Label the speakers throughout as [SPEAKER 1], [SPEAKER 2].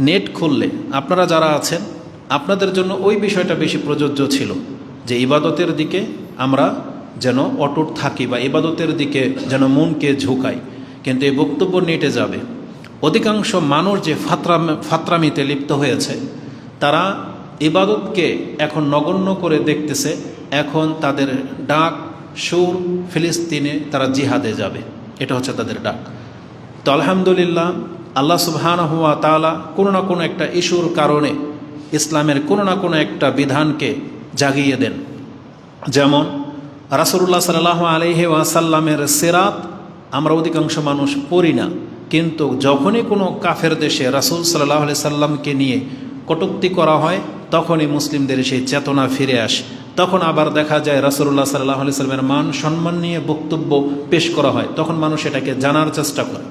[SPEAKER 1] Net খুললে আপনারা যারা আছেন আপনাদের জন্য ওই বিষয়টা বেশি প্রযোজ্য ছিল যে ইবাদতের দিকে আমরা যেন অটুট থাকি বা ইবাদতের দিকে যেন মনকে ঝুঁকাই। কিন্তু এই বক্তব্য নেটে যাবে। অধিকাংশ মানুষ যে ফাত্রামিতে লিপ্ত হয়েছে তারা ইবাদতকে এখন নগণ্য করে দেখতেছে। এখন তাদের ডাক সুর ফিলিস্তিনে তারা জিহাদে যাবে, এটা হচ্ছে তাদের ডাক। তো আলহামদুলিল্লাহ আল্লাহ সুবহানাহু ওয়া তাআলা কোনো না কোনো একটা ইস্যুর কারণে ইসলামের কোনো না কোনো একটা বিধানকে জাগিয়ে দেন। যেমন রাসূলুল্লাহ সাল্লাল্লাহু আলাইহি ওয়াসাল্লামের সিরাত আমরা অধিকাংশ মানুষ পড়ি না, কিন্তু যখনই কোনো কাফের দেশে রাসূল সাল্লাল্লাহু আলাইহি সাল্লামকে নিয়ে কটূক্তি করা হয় তখনই মুসলিমদের সেই চেতনা ফিরে আসে। তখন আবার দেখা যায় রাসূলুল্লাহ সাল্লাল্লাহু আলাইহি সাল্লামের মান সম্মান নিয়ে বক্তব্য পেশ করা হয়, তখন মানুষ এটাকে জানার চেষ্টা করে।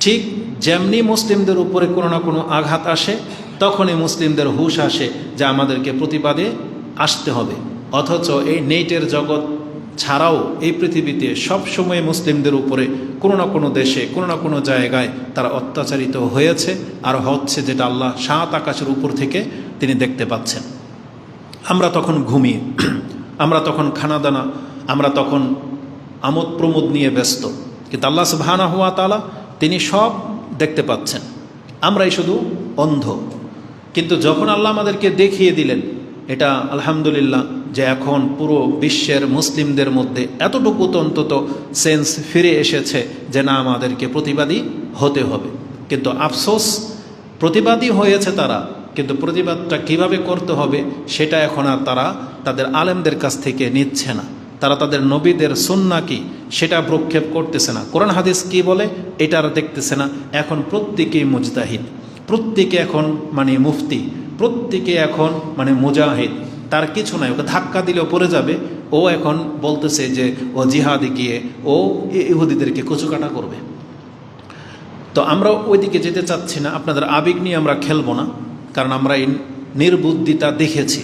[SPEAKER 1] ঠিক যেমনি মুসলিমদের উপরে কোনো না কোনো আঘাত আসে তখনই মুসলিমদের হুঁশ আসে যে আমাদেরকে প্রতিবাদে আসতে হবে। অথচ এই নেটের জগৎ ছাড়াও এই পৃথিবীতে সবসময় মুসলিমদের উপরে কোনো না কোনো দেশে কোনো না কোনো জায়গায় তারা অত্যাচারিত হয়েছে আর হচ্ছে, যেটা আল্লাহ সাত আকাশের উপর থেকে তিনি দেখতে পাচ্ছেন। আমরা তখন ঘুমিয়ে, আমরা তখন খানাদানা, আমরা তখন আমোদ প্রমোদ নিয়ে ব্যস্ত, কিন্তু আল্লাহ সুবহানাহু ওয়া তাআলা তিনি সব দেখতে পাচ্ছেন, আমরাই শুধু অন্ধ। কিন্তু যখন আল্লাহ আমাদেরকে দেখিয়ে দিলেন, এটা আলহামদুলিল্লাহ যে এখন পুরো বিশ্বের মুসলিমদের মধ্যে এতটুকু তো অন্তত সেন্স ফিরে এসেছে যে না, আমাদেরকে প্রতিবাদী হতে হবে। কিন্তু আফসোস, প্রতিবাদী হয়েছে তারা, কিন্তু প্রতিবাদটা কিভাবে করতে হবে সেটা এখন আর তারা তাদের আলেমদের কাছ থেকে নিচ্ছে না। তারা তাদের নবীদের সুন্নাহ কি সেটা প্রক্ষেপ করতেছে না, কোরআন হাদিস কি বলে এটা আর দেখতেছে না। এখন প্রত্যেকেই মুজতাহিদ, প্রত্যেকে এখন মানে মুফতি, প্রত্যেকে এখন মানে মুজাহিদ, তার কিছু নাই, ওকে ধাক্কা দিলেও পড়ে যাবে। ও এখন বলতেছে যে ও জিহাদে গিয়ে ও ইহুদিদেরকে কচুকাটা করবে। তো আমরা ওইদিকে যেতে চাচ্ছি না, আপনাদের আবেগ নিয়ে আমরা খেলবো না, কারণ আমরা এই নির্বুদ্ধিতা দেখেছি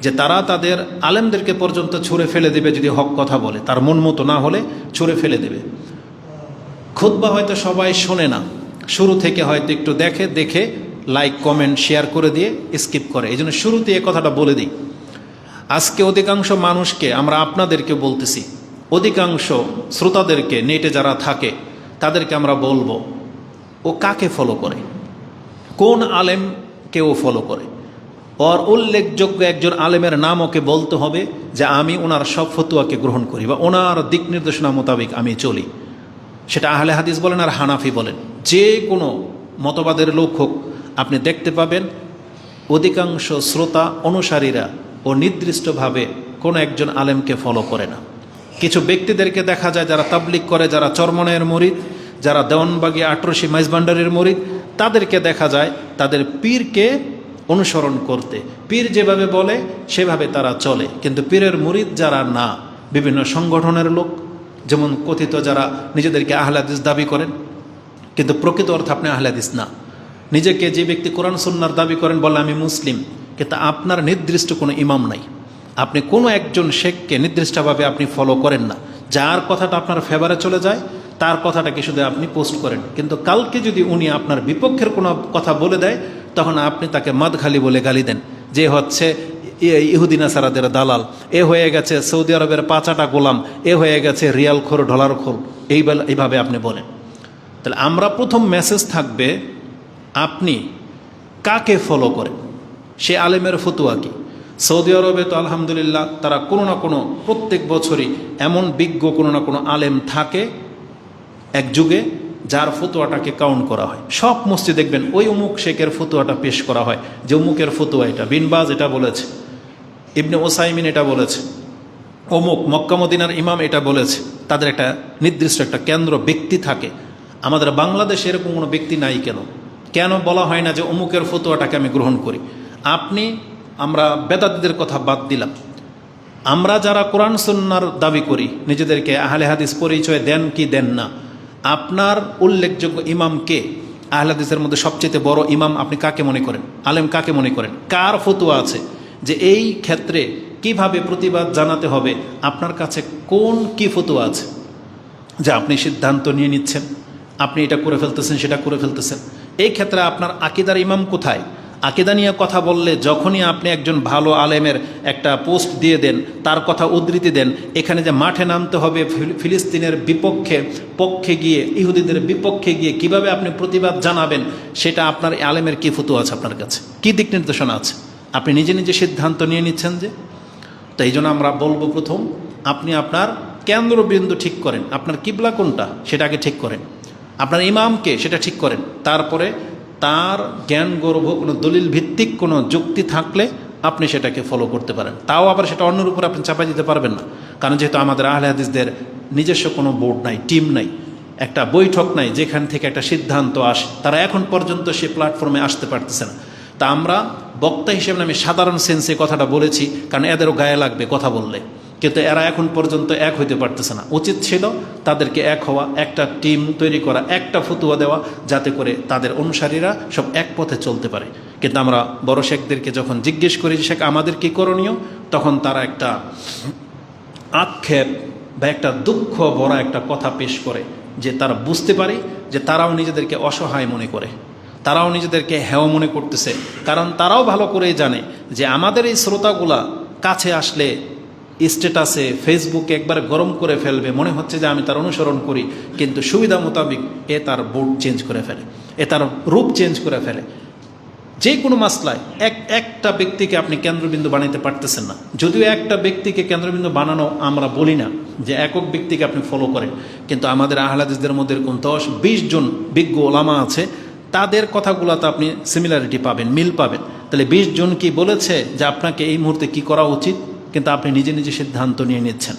[SPEAKER 1] যে তারা তাদের আলেমদেরকে পর্যন্ত ছুঁড়ে ফেলে দেবে যদি হক কথা বলে, তার মন মতো না হলে ছুঁড়ে ফেলে দেবে। খুতবা হয়তো সবাই শোনে না, শুরু থেকে হয়তো একটু দেখে লাইক কমেন্ট শেয়ার করে দিয়ে স্কিপ করে। এই জন্য শুরুতে এ কথাটা বলে দিই, আজকে অধিকাংশ মানুষকে আমরা আপনাদেরকে বলতেছি, অধিকাংশ শ্রোতাদেরকে নেটে যারা থাকে তাদেরকে আমরা বলবো ও কাকে ফলো করে, কোন আলেমকে ও ফলো করে। ওর উল্লেখযোগ্য একজন আলেমের নাম ওকে বলতে হবে যে আমি ওনার সব ফতুয়াকে গ্রহণ করি বা ওনার দিক নির্দেশনা মোতাবেক আমি চলি। সেটা আহলে হাদিস বলেন আর হানাফি বলেন, যে কোনো মতবাদের লোক হোক, আপনি দেখতে পাবেন অধিকাংশ শ্রোতা অনুসারীরা ও নির্দিষ্টভাবে কোনো একজন আলেমকে ফলো করে না। কিছু ব্যক্তিদেরকে দেখা যায় যারা তাবলিগ করে, যারা চরমনায়ের মুরিদ, যারা দেওয়ানবাগী আটরশি মাইজভান্ডারের মুরিদ, তাদেরকে দেখা যায় তাদের পীরকে অনুসরণ করতে, পীর যেভাবে বলে সেভাবে তারা চলে। কিন্তু পীরের মুরিদ যারা না, বিভিন্ন সংগঠনের লোক, যেমন কথিত যারা নিজেদেরকে আহলে হাদিস দাবি করেন কিন্তু প্রকৃত অর্থে আপনি আহলে হাদিস না। নিজেকে যে ব্যক্তি কোরআন সুন্নাহর দাবি করেন বলে আমি মুসলিম, কিন্তু আপনার নির্দিষ্ট কোনো ইমাম নাই, আপনি কোনো একজন শেখকে নির্দিষ্টভাবে আপনি ফলো করেন না। যার কথাটা আপনার ফেভারে চলে যায় তার কথাটাকে শুধু আপনি পোস্ট করেন, কিন্তু কালকে যদি উনি আপনার বিপক্ষের কোনো কথা বলে দেয় তখন আপনি তাকে মাদখালি বলে গালি দেন, যে হচ্ছে ইহুদি নাসারাদের দালাল, এ হয়ে গেছে সৌদি আরবের পাঁচাটা গোলাম, এ হয়ে গেছে রিয়ালখোর ডলারখোর, এইভাবে আপনি বলেন। তাহলে আমরা প্রথম মেসেজ থাকবে আপনি কাকে ফলো করেন, সে আলেমের ফতুয়া কি। সৌদি আরবে তো আলহামদুলিল্লাহ তারা কোনো না কোনো প্রত্যেক বছরই এমন বিজ্ঞ কোনো না কোনো আলেম থাকে এক যুগে যার ফতুয়াটাকে কাউন্ট করা হয়। সব মসজিদ দেখবেন ওই অমুক শেখের ফতুয়াটা পেশ করা হয়, যে অমুকের ফতুয়া এটা, বিন বাজ এটা বলেছে, ইবনে ওসাইমিন এটা বলেছে, অমুক মক্কা মদিনার ইমাম এটা বলেছে। তাদের একটা নির্দিষ্ট একটা কেন্দ্র ব্যক্তি থাকে। আমাদের বাংলাদেশে এরকম কোনো ব্যক্তি নাই কেন? কেন বলা হয় না যে অমুকের ফতুয়াটাকে আমি গ্রহণ করি? আমরা বেদাতীদের কথা বাদ দিলাম, আমরা যারা কোরআন সুন্নাহর দাবি করি, নিজেদেরকে আহলে হাদিস পরিচয় দেন কি দেন না, আপনার উল্লেখযোগ্য ইমাম কে? আহলে হাদিসের মধ্যে সবচেয়ে বড় ইমাম আপনি কাকে মনে করেন? আলেম কাকে মনে করেন? কার ফতুয়া আছে যে এই ক্ষেত্রে কিভাবে প্রতিবাদ জানাতে হবে? আপনার কাছে কোন কি ফতুয়া আছে যে আপনি সিদ্ধান্ত নিয়ে নিচ্ছেন, আপনি এটা করে ফেলতেছেন, সেটা করে ফেলতেছেন? এই ক্ষেত্রে আপনার আকিদার ইমাম কোথায়? আকিদা নিয়ে কথা বললে যখনই আপনি একজন ভালো আলেমের একটা পোস্ট দিয়ে দেন, তার কথা উদ্ধৃতি দেন, এখানে যে মাঠে নামতে হবে ফিলিস্তিনের পক্ষে গিয়ে, ইহুদিদের বিপক্ষে গিয়ে কিভাবে আপনি প্রতিবাদ জানাবেন, সেটা আপনার আলেমের কি ফতোয়া আছে? আপনার কাছে কি দিক নির্দেশনা আছে? আপনি নিজে নিজে সিদ্ধান্ত নিয়ে নিচ্ছেন যে। তো এই জন্য আমরা বলবো, প্রথম আপনি আপনার কেন্দ্রবিন্দু ঠিক করেন, আপনার কিবলা কোনটা সেটা আগে ঠিক করেন, আপনার ইমামকে সেটা ঠিক করেন, তারপরে তার জ্ঞান গর্ভ কোনো দলিল ভিত্তিক কোনো যুক্তি থাকলে আপনি সেটাকে ফলো করতে পারেন। তাও আবার সেটা অন্যের উপর আপনি চাপা দিতে পারবেন না, কারণ যেহেতু আমাদের আহলে হাদিসদের নিজস্ব কোনো বোর্ড নাই, টিম নাই, একটা বৈঠক নাই যেখান থেকে একটা সিদ্ধান্ত আসে, তারা এখন পর্যন্ত সে প্ল্যাটফর্মে আসতে পারতেছে না। তা আমরা বক্তা হিসেবে আমি সাধারণ সেন্সে কথাটা বলেছি, কারণ এদেরও গায়ে লাগবে কথা বললে, কিন্তু এরা এখন পর্যন্ত এক হইতে পারতেছে না। উচিত ছিল তাদেরকে এক হওয়া, একটা টিম তৈরি করা, একটা ফতুয়া দেওয়া, যাতে করে তাদের অনুসারীরা সব এক পথে চলতে পারে। কিন্তু আমরা বড় শেখদেরকে যখন জিজ্ঞেস করি শেখ আমাদের কী করণীয়, তখন তারা একটা আক্ষেপ বা একটা দুঃখ ভরা একটা কথা পেশ করে, যে তারা বুঝতে পারে যে তারাও নিজেদেরকে অসহায় মনে করে, তারাও নিজেদেরকে হেয় মনে করতেছে, কারণ তারাও ভালো করেই জানে যে আমাদের এই শ্রোতাগুলা কাছে আসলে স্ট্যাটাসে ফেসবুকে একবার গরম করে ফেলবে, মনে হচ্ছে যে আমি তার অনুসরণ করি, কিন্তু সুবিধা মোতাবিক এ তার বোর্ড চেঞ্জ করে ফেলে, এ তার রূপ চেঞ্জ করে ফেলে। যে কোনো মাসলায় একটা ব্যক্তিকে আপনি কেন্দ্রবিন্দু বানাইতে পারতেছেন না। যদিও একটা ব্যক্তিকে কেন্দ্রবিন্দু বানানো আমরা বলি না যে একক ব্যক্তিকে আপনি ফলো করেন, কিন্তু আমাদের আহলে হাদিসদের মধ্যে এরকম 10-20 জন বিজ্ঞ ওলামা আছে, তাদের কথাগুলোতে আপনি সিমিলারিটি পাবেন, মিল পাবেন। তাহলে 20 জন কি বলেছে যে আপনাকে এই মুহূর্তে কি করা উচিত, কিন্তু আপনি নিজে নিজে সিদ্ধান্ত নিয়ে নিচ্ছেন।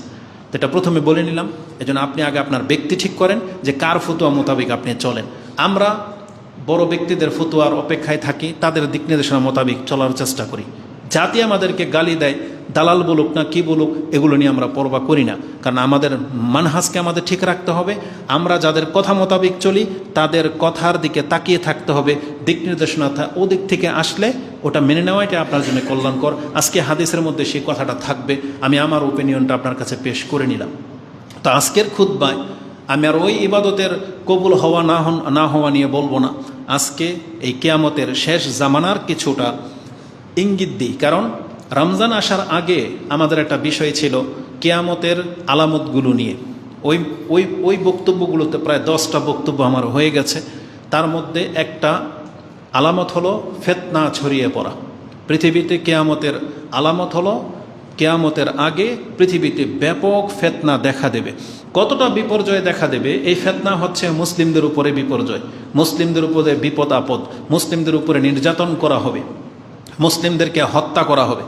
[SPEAKER 1] তো এটা প্রথমে বলে নিলাম। এজন্য আপনি আগে আপনার ব্যক্তি ঠিক করেন যে কার ফতোয়া মোতাবেক আপনি চলেন। আমরা বড় ব্যক্তিদের ফতোয়ার অপেক্ষায় থাকি, তাদের দিক নির্দেশনা মোতাবেক চলার চেষ্টা করি। জাতি আমাদেরকে গালি দেয়, দালাল বলুক না কি বলুক, এগুলো নিয়ে আমরা পরোয়া করি না, কারণ আমাদের মানহাজকে আমাদের ঠিক রাখতে হবে। আমরা যাদের কথা মোতাবেক চলি তাদের কথার দিকে তাকিয়ে থাকতে হবে। দিক নির্দেশনা ওদিক থেকে আসলে ওটা মেনে নেওয়াটা আপনার জন্য কল্যাণকর। আজকে হাদিসের মধ্যে সেই কথাটা থাকবে, আমি আমার ওপিনিয়নটা আপনার কাছে পেশ করে নিলাম। তো আজকের খুতবায় আমি আর ওই ইবাদতের কবুল হওয়া না হওয়া নিয়ে বলবো না। আজকে এই কিয়ামতের শেষ জামানার কিছুটা ইঙ্গিত দিই, কারণ রমজান আসার আগে আমাদের একটা বিষয় ছিল কিয়ামতের আলামতগুলো নিয়ে। ওই বক্তব্যগুলোতে প্রায় 10টা বক্তব্য আমার হয়ে গেছে। তার মধ্যে একটা আলামত হলো ফিতনা ছড়িয়ে পড়া। পৃথিবীতে কিয়ামতের আলামত হলো কিয়ামতের আগে পৃথিবীতে ব্যাপক ফিতনা দেখা দেবে। কতটা বিপর্যয় দেখা দেবে? এই ফিতনা হচ্ছে মুসলিমদের উপরে বিপর্যয়, মুসলিমদের উপরে বিপদ আপদ, মুসলিমদের উপরে নির্যাতন করা হবে, মুসলিমদেরকে হত্যা করা হবে।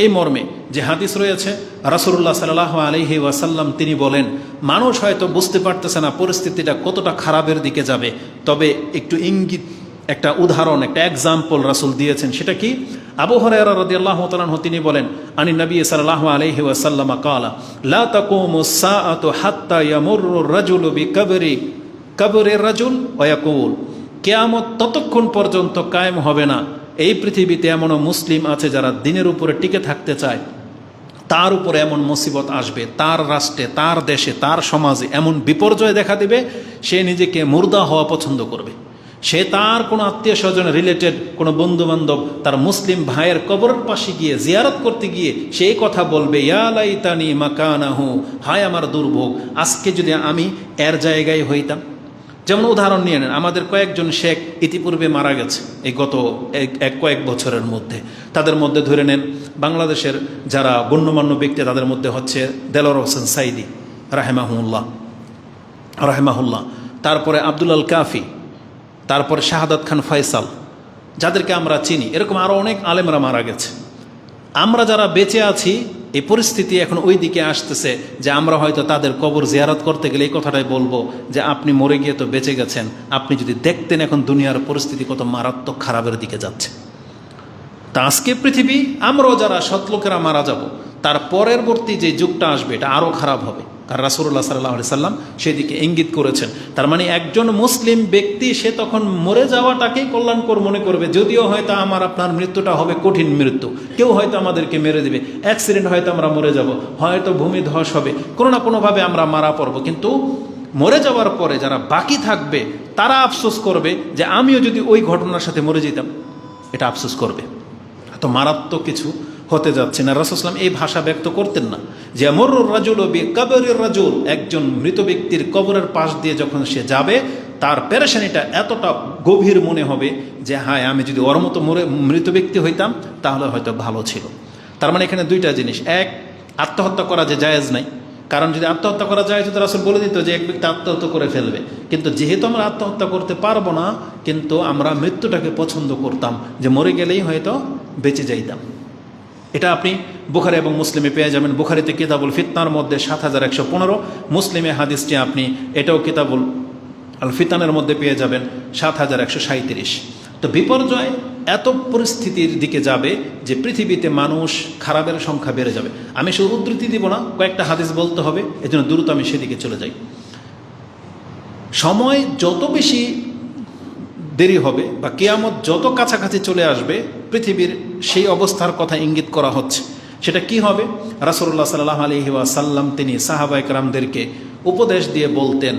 [SPEAKER 1] এই মর্মে যে হাদিস রয়েছে, রাসূলুল্লাহ সাল্লাল্লাহু আলাইহি ওয়াসাল্লাম তিনি বলেন, মানুষ হয়তো বুঝতে পারতেছে না পরিস্থিতিটা কতটা খারাপের দিকে যাবে, তবে একটু ইঙ্গিত, একটা উদাহরণ, একটা এক্সাম্পল রাসূল দিয়েছেন। সেটা কি? আবু হুরায়রা রাদিয়াল্লাহু তাআলা আনহু তিনি বলেন, আনি নবী সাল্লাল্লাহু আলাইহি ওয়াসাল্লাম ক্বালা লা তাকুমুস সাআতু হাত্তা ইয়ামুররু রাজুলু বিকবরি রাজুল ওয়া ইয়াকুল, কিয়ামত ততক্ষণ পর্যন্ত কায়েম হবে না এই পৃথিবীতে এমনও মুসলিম আছে যারা দিনের উপরে টিকে থাকতে চায়, তার উপরে এমন মুসিবত আসবে, তার রাষ্ট্রে, তার দেশে, তার সমাজে এমন বিপর্যয় দেখা দেবে, সে নিজেকে মুর্দা হওয়া পছন্দ করবে। সে তার কোনো আত্মীয় স্বজন রিলেটেড কোনো বন্ধুবান্ধব তার মুসলিম ভাইয়ের কবরের পাশে গিয়ে জিয়ারত করতে গিয়ে সেই কথা বলবে, ইয়া লাইতানি মাকানাহু, হায় আমার দুর্ভোগ, আজকে যদি আমি এর জায়গায় হইতাম। যেমন উদাহরণ নিয়ে নেন, আমাদের কয়েকজন শেখ ইতিপূর্বে মারা গেছে এই গত কয়েক বছরের মধ্যে। তাদের মধ্যে ধরে নেন বাংলাদেশের যারা গণ্যমান্য ব্যক্তি, তাদের মধ্যে হচ্ছে দেলোয়ার হোসেন সাইদি রাহেমাহুল্লাহ, তারপরে আব্দুল আল কাফি, তারপরে শাহাদাত খান ফয়সাল, যাদেরকে আমরা চিনি। এরকম আরও অনেক আলেমরা মারা গেছে। আমরা যারা বেঁচে আছি, এই পরিস্থিতি এখন ওই দিকে আসতেছে যে আমরা হয়তো তাদের কবর জিয়ারত করতে গেলে এই কথাটাই বলবো যে আপনি মরে গিয়ে তো বেঁচে গেছেন, আপনি যদি দেখতেন এখন দুনিয়ার পরিস্থিতি কত মারাত্মক খারাপের দিকে যাচ্ছে। তা আজকে পৃথিবী, আমরাও যারা সৎলোকেরা মারা যাব, তার পরবর্তী যে যুগটা আসবে এটা আরও খারাপ হবে, কারণ রাসূলুল্লাহ সাল্লাল্লাহু আলাইহি সাল্লাম সেদিকে ইঙ্গিত করেছেন। তার মানে একজন মুসলিম ব্যক্তি সে তখন মরে যাওয়াটাকেই কল্যাণকর মনে করবে, যদিও হয়তো আমার আপনার মৃত্যুটা হবে কঠিন মৃত্যু, কেউ হয়তো আমাদেরকে মেরে দেবে, অ্যাক্সিডেন্ট হয়তো আমরা মরে যাব, হয়তো ভূমি ধস হবে, কোনো না কোনোভাবে আমরা মারা পড়ব, কিন্তু মরে যাওয়ার পরে যারা বাকি থাকবে তারা আফসোস করবে যে আমিও যদি ওই ঘটনার সাথে মরে যেতাম, এটা আফসোস করবে। এত মারাত্মক কিছু হতে যাচ্ছে না। রাসূল সাল্লাল্লাহু আলাইহি ওয়াসাল্লাম এই ভাষা ব্যক্ত করতেন না যে আমরুর রাজুল বি কবরির রাজুল, একজন মৃত ব্যক্তির কবরের পাশ দিয়ে যখন সে যাবে তার পেরেশানিটা এতটা গভীর মনে হবে যে হায়, আমি যদি ওর মতো মৃত ব্যক্তি হইতাম তাহলে হয়তো ভালো ছিল। তার মানে এখানে দুইটা জিনিস, এক, আত্মহত্যা করা যে জায়েজ নাই, কারণ যদি আত্মহত্যা করা যায় তো রাসূল বলে দিত যে এক ব্যক্তি আত্মহত্যা করে ফেলবে, কিন্তু যেহেতু আমরা আত্মহত্যা করতে পারবো না, কিন্তু আমরা মৃত্যুটাকে পছন্দ করতাম যে মরে গেলেই হয়তো বেঁচে যাইতাম। এটা আপনি বুখারী এবং মুসলিমে পেয়ে যাবেন। বুখারীতে কিতাবুল ফিতনার মধ্যে ৭১১৫, মুসলিমে হাদিসটি আপনি এটাও কিতাবুল আল ফিতানের মধ্যে পেয়ে যাবেন ৭১৩৭। তো বিপর্যয় এত পরিস্থিতির দিকে যাবে যে পৃথিবীতে মানুষ খারাপের সংখ্যা বেড়ে যাবে। আমি শুধু উদ্ধৃতি দিব না, কয়েকটা হাদিস বলতে হবে, এজন্য দ্রুত আমি সেদিকে চলে যাই। সময় যত বেশি দেরি হবে বা কিয়ামত যত কাছাকাছি চলে আসবে, পৃথিবীর সেই অবস্থার কথা ইঙ্গিত করা হচ্ছে। সেটা কি হবে? রাসূলুল্লাহ সাল্লাল্লাহু আলাইহি ওয়াসাল্লাম তিনি সাহাবায়ে কেরামদেরকে উপদেশ দিয়ে বলতেন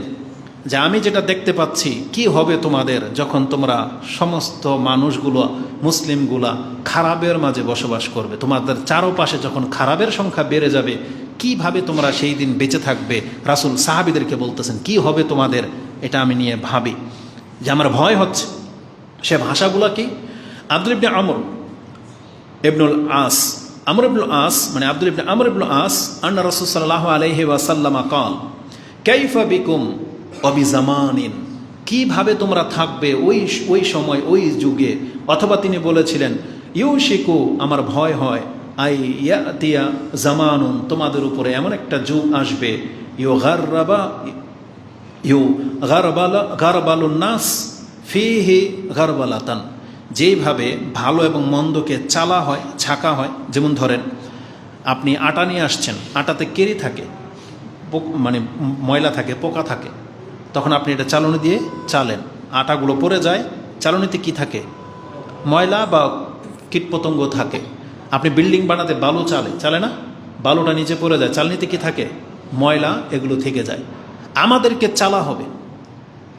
[SPEAKER 1] যে আমি যেটা দেখতে পাচ্ছি, কি হবে তোমাদের যখন তোমরা সমস্ত মানুষগুলো, মুসলিমগুলা খারাপের মাঝে বসবাস করবে, তোমাদের চারপাশে যখন খারাপের সংখ্যা বেড়ে যাবে, কিভাবে তোমরা সেই দিন বেঁচে থাকবে। রাসূল সাহাবীদেরকে বলতেছেন কি হবে তোমাদের, এটা আমি নিয়ে ভাবি যে আমার ভয় হচ্ছে। সে ভাষাগুলো কি? আব্দুল ইবনে আমর ইবনুল আস, আমর ইবনুল আস মানে আব্দুল ইবনে আমর ইবনুল আস আন্না রাসূল সাল্লাল্লাহু আলাইহি ওয়াসাল্লাম ক্বাল কাইফা বিকুম অবিজামানিন, কিভাবে তোমরা থাকবে ওই সময় ওই যুগে। অথবা তিনি বলেছিলেন ইউশিকু, আমার ভয় হয়, আই ইয়াতিয়া জামানুন, তোমাদের উপরে এমন একটা যুগ আসবে, গারবালুন নাস ফিহি গারবালাতান, যেইভাবে ভালো এবং মন্দকে চালা হয়, ছাকা হয়। যেমন ধরেন আপনি আটা নিয়ে আসছেন, আটাতে কেরি থাকে, মানে ময়লা থাকে, পোকা থাকে, তখন আপনি এটা চালনি দিয়ে চালেন, আটাগুলো পড়ে যায়, চালনিতে কি থাকে? ময়লা বা কীটপতঙ্গ থাকে। আপনি বিল্ডিং বানাতে বালু চালে না, বালুটা নিচে পড়ে যায়, চালনিতে কি থাকে? ময়লা, এগুলো থেকে যায়। আমাদেরকে চালা হবে,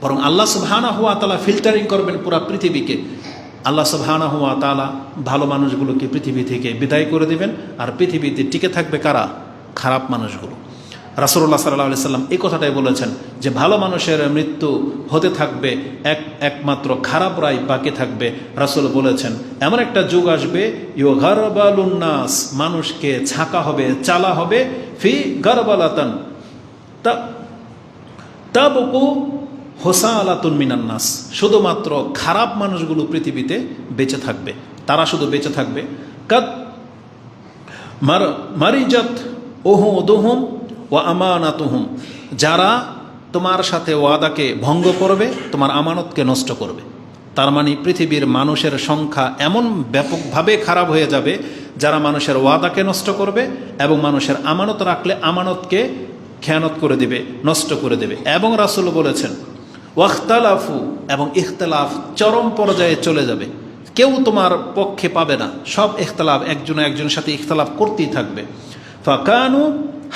[SPEAKER 1] বরং আল্লাহ সুবহানাহু ওয়া তাআলা ফিল্টারিং করবেন পুরা পৃথিবীকে। আল্লাহ সুবহানাহু ওয়া তাআলা ভালো মানুষগুলোকে পৃথিবী থেকে বিদায় করে দেবেন, আর পৃথিবীতে টিকে থাকবে কারা? খারাপ মানুষগুলো। রাসূলুল্লাহ সাল্লাল্লাহু আলাইহি সাল্লাম এই কথাটাই বলেছেন যে ভালো মানুষের মৃত্যু হতে থাকবে, একমাত্র খারাপরাই বাকি থাকবে। রাসূল বলেছেন এমন একটা যুগ আসবে, ইউগারবালুন নাস, মানুষকে ছাকা হবে, চালা হবে, ফি গারবালাতান তাবকু হোসালাতুন মিনান নাস, শুধুমাত্র খারাপ মানুষগুলো পৃথিবীতে বেঁচে থাকবে, তারা শুধু বেঁচে থাকবে। কাদ মারিজাত উহুদুহুম ওয়া আমানাতুহুম, যারা তোমার সাথে ওয়াদাকে ভঙ্গ করবে, তোমার আমানতকে নষ্ট করবে। তার মানে পৃথিবীর মানুষের সংখ্যা এমন ব্যাপকভাবে খারাপ হয়ে যাবে, যারা মানুষের ওয়াদাকে নষ্ট করবে এবং মানুষের আমানত রাখলে আমানতকে খেয়ানত করে দেবে, নষ্ট করে দেবে। এবং রাসূল বলেছেন ওয়াখতালাফু, এবং ইখতিলাফ চরম পর্যায়ে চলে যাবে, কেউ তোমার পক্ষে পাবে না, সব ইখতিলাফ, একজনের সাথে ইখতিলাফ করতেই থাকবে। ফাকানু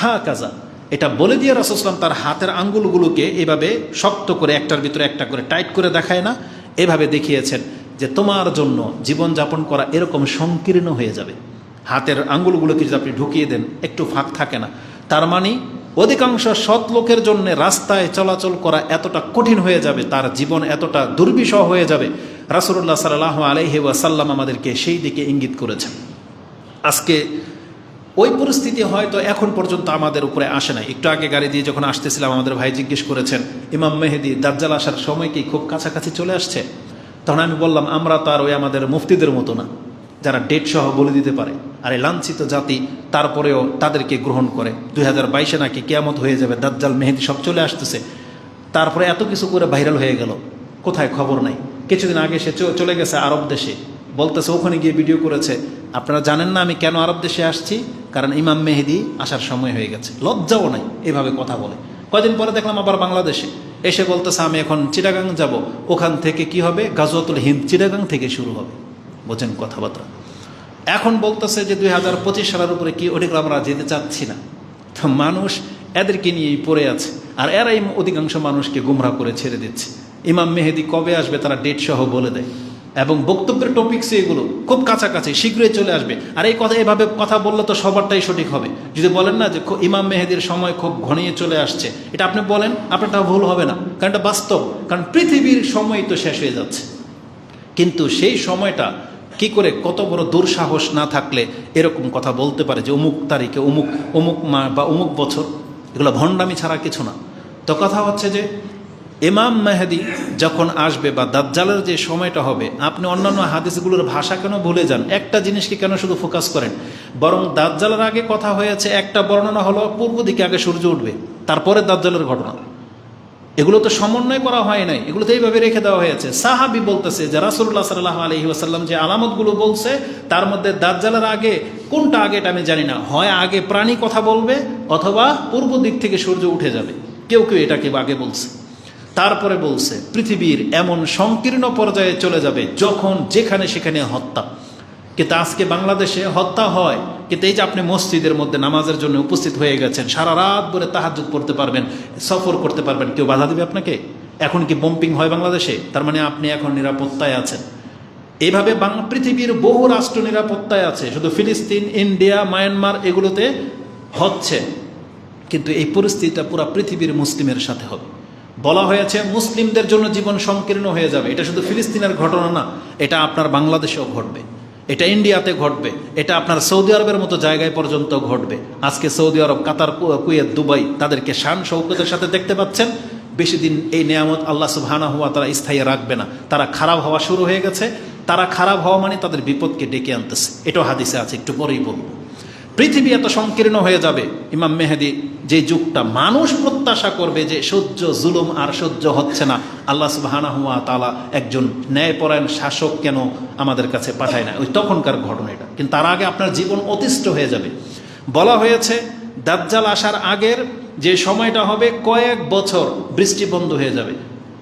[SPEAKER 1] হাকাযা, এটা বলে দিয়ে রাসূল সাল্লাল্লাহু আলাইহি ওয়াসাল্লাম তার হাতের আঙ্গুলগুলোকে এভাবে শক্ত করে একটার ভিতরে একটা করে টাইট করে দেখায় না, এভাবে দেখিয়েছেন যে তোমার জন্য জীবনযাপন করা এরকম সংকীর্ণ হয়ে যাবে। হাতের আঙ্গুলগুলোকে যদি আপনি ঢুকিয়ে দেন, একটু ফাঁক থাকে না। তার মানে অধিকাংশ সৎ লোকের জন্য রাস্তায় চলাচল করা এতটা কঠিন হয়ে যাবে, তার জীবন এতটা দুর্বিষহ হয়ে যাবে। রাসূলুল্লাহ সাল্লাল্লাহু আলাইহি ওয়াসাল্লাম আমাদেরকে সেই দিকে ইঙ্গিত করেছেন। আজকে ওই পরিস্থিতি হয়তো এখন পর্যন্ত আমাদের উপরে আসে নাই। একটু আগে গাড়ি দিয়ে যখন আসতেছিলাম, আমাদের ভাই জিজ্ঞেস করেছেন ইমাম মেহেদী দাজ্জাল আসার সময় কি খুব কাছাকাছি চলে আসছে? তখন আমি বললাম আমরা তো আর ওই আমাদের মুফতিদের মতো না, যারা ডেট সহ বলে দিতে পারে। আর এই লাঞ্ছিত জাতি তারপরেও তাদেরকে গ্রহণ করে। 2022-এ নাকি কিয়ামত হয়ে যাবে, দাজ্জাল মেহেদী সব চলে আসতেছে, তারপরে এত কিছু করে ভাইরাল হয়ে গেল, কোথায় খবর নাই। কিছুদিন আগে সে চলে গেছে আরব দেশে, বলতেছে ওখানে গিয়ে ভিডিও করেছে, আপনারা জানেন না আমি কেন আরব দেশে আসছি, কারণ ইমাম মেহেদী আসার সময় হয়ে গেছে। লজ্জাও নাই, এভাবে কথা বলে। কয়দিন পরে দেখলাম আবার বাংলাদেশে এসে বলতেছে আমি এখন চিটাগাং যাব, ওখান থেকে কি হবে, গাজওয়াতুল হিন্দ চিটাগাং থেকে শুরু হবে। বোঝেন কথাবার্তা। এখন বলতেছে যে 2025 সালের উপরে কি, ওটা আমরা যেতে চাচ্ছি না। তো মানুষ এদেরকে নিয়েই পড়ে আছে, আর এরাই অধিকাংশ মানুষকে গুমরাহ করে ছেড়ে দিচ্ছে। ইমাম মেহেদি কবে আসবে তারা ডেট সহ বলে দেয়, এবং বক্তব্যের টপিকসে এগুলো খুব কাছাকাছি, শীঘ্রই চলে আসবে। আর এই কথা এভাবে কথা বললে তো সবারটাই সঠিক হবে। যদি বলেন না যে ইমাম মেহেদির সময় খুব ঘনিয়ে চলে আসছে, এটা আপনি বলেন, আপনারটা ভুল হবে না, কারণ এটা বাস্তব। কারণ পৃথিবীর সময় তো শেষ হয়ে যাচ্ছে, কিন্তু সেই সময়টা কি করে কত বড় দুঃসাহস না থাকলে এরকম কথা বলতে পারে যে অমুক তারিখে অমুক অমুক মাস বা অমুক বছর? এগুলো ভণ্ডামি ছাড়া কিছু না। তো কথা হচ্ছে যে ইমাম মেহেদি যখন আসবে বা দাজ্জালের যে সময়টা হবে, আপনি অন্যান্য হাদিসগুলোর ভাষা কেন ভুলে যান? একটা জিনিসকে কেন শুধু ফোকাস করেন? বরং দাজ্জালের আগে কথা হয়েছে, একটা বর্ণনা হলো পূর্ব দিকে আগে সূর্য উঠবে, তারপরে দাজ্জালের ঘটনা। এগুলো তো সমন্বয় করা হয় নাই, এগুলো তো এইভাবে রেখে দেওয়া হয়েছে। সাহাবি বলতেছে যে রাসূলুল্লাহ সাল্লাল্লাহু আলাইহি ওয়াসাল্লাম যে আলামতগুলো বলছে, তার মধ্যে দাজ্জালের আগে কোনটা আগে এটা আমি জানি না, হয় আগে প্রাণী কথা বলবে অথবা পূর্ব দিক থেকে সূর্য উঠে যাবে, কেউ কেউ এটাকে আগে বলছে। তারপরে বলছে পৃথিবীর এমন সংকীর্ণ পর্যায়ে চলে যাবে যখন যেখানে সেখানে হত্যা। কিন্তু আজকে বাংলাদেশে হত্যা হয়, কিন্তু এই যে আপনি মসজিদের মধ্যে নামাজের জন্য উপস্থিত হয়ে গেছেন, সারা রাত ধরে তাহাজ্জুদ পড়তে পারবেন, সফর করতে পারবেন, কেউ বাধা দিবে আপনাকে? এখন কি বম্পিং হয় বাংলাদেশে? তার মানে আপনি এখন নিরাপত্তায় আছেন। এইভাবে পৃথিবীর বহু রাষ্ট্র নিরাপত্তায় আছে, শুধু ফিলিস্তিন, ইন্ডিয়া, মায়ানমার এগুলোতে হচ্ছে। কিন্তু এই পরিস্থিতিটা পুরো পৃথিবীর মুসলিমের সাথে হবে। বলা হয়েছে মুসলিমদের জন্য জীবন সংকীর্ণ হয়ে যাবে। এটা শুধু ফিলিস্তিনের ঘটনা না, এটা আপনার বাংলাদেশেও ঘটবে, এটা ইন্ডিয়াতে ঘটবে, এটা আপনার সৌদি আরবের মতো জায়গায় পর্যন্ত ঘটবে। আজকে সৌদি আরব, কাতার, কুয়েত, দুবাই, তাদেরকে শান শৌকতের সাথে দেখতে পাচ্ছেন। বেশি দিন এই নেয়ামত আল্লাহ সুবহানাহু ওয়া তাআলা স্থায়ী রাখবে না। তারা খারাপ হওয়া শুরু হয়ে গেছে। তারা খারাপ হওয়া মানে তাদের বিপদকে ডেকে আনতেছে। এটাও হাদিসে আছে, একটু পরেই বলবো। পৃথিবী এত সংকীর্ণ হয়ে যাবে, ইমাম মেহেদি যে যুগটা মানুষ প্রত্যাশা করবে যে সহ্য জুলুম আর সহ্য হচ্ছে না, আল্লাহ সুবহানাহু ওয়া তাআলা একজন ন্যায়পরায়ণ শাসক কেন আমাদের কাছে পাঠায় না, ওই তখনকার ঘটনা এটা। কিন্তু তার আগে আপনার জীবন অতিষ্ঠ হয়ে যাবে। বলা হয়েছে দাজ্জাল আসার আগের যে সময়টা হবে, কয়েক বছর বৃষ্টি বন্ধ হয়ে যাবে,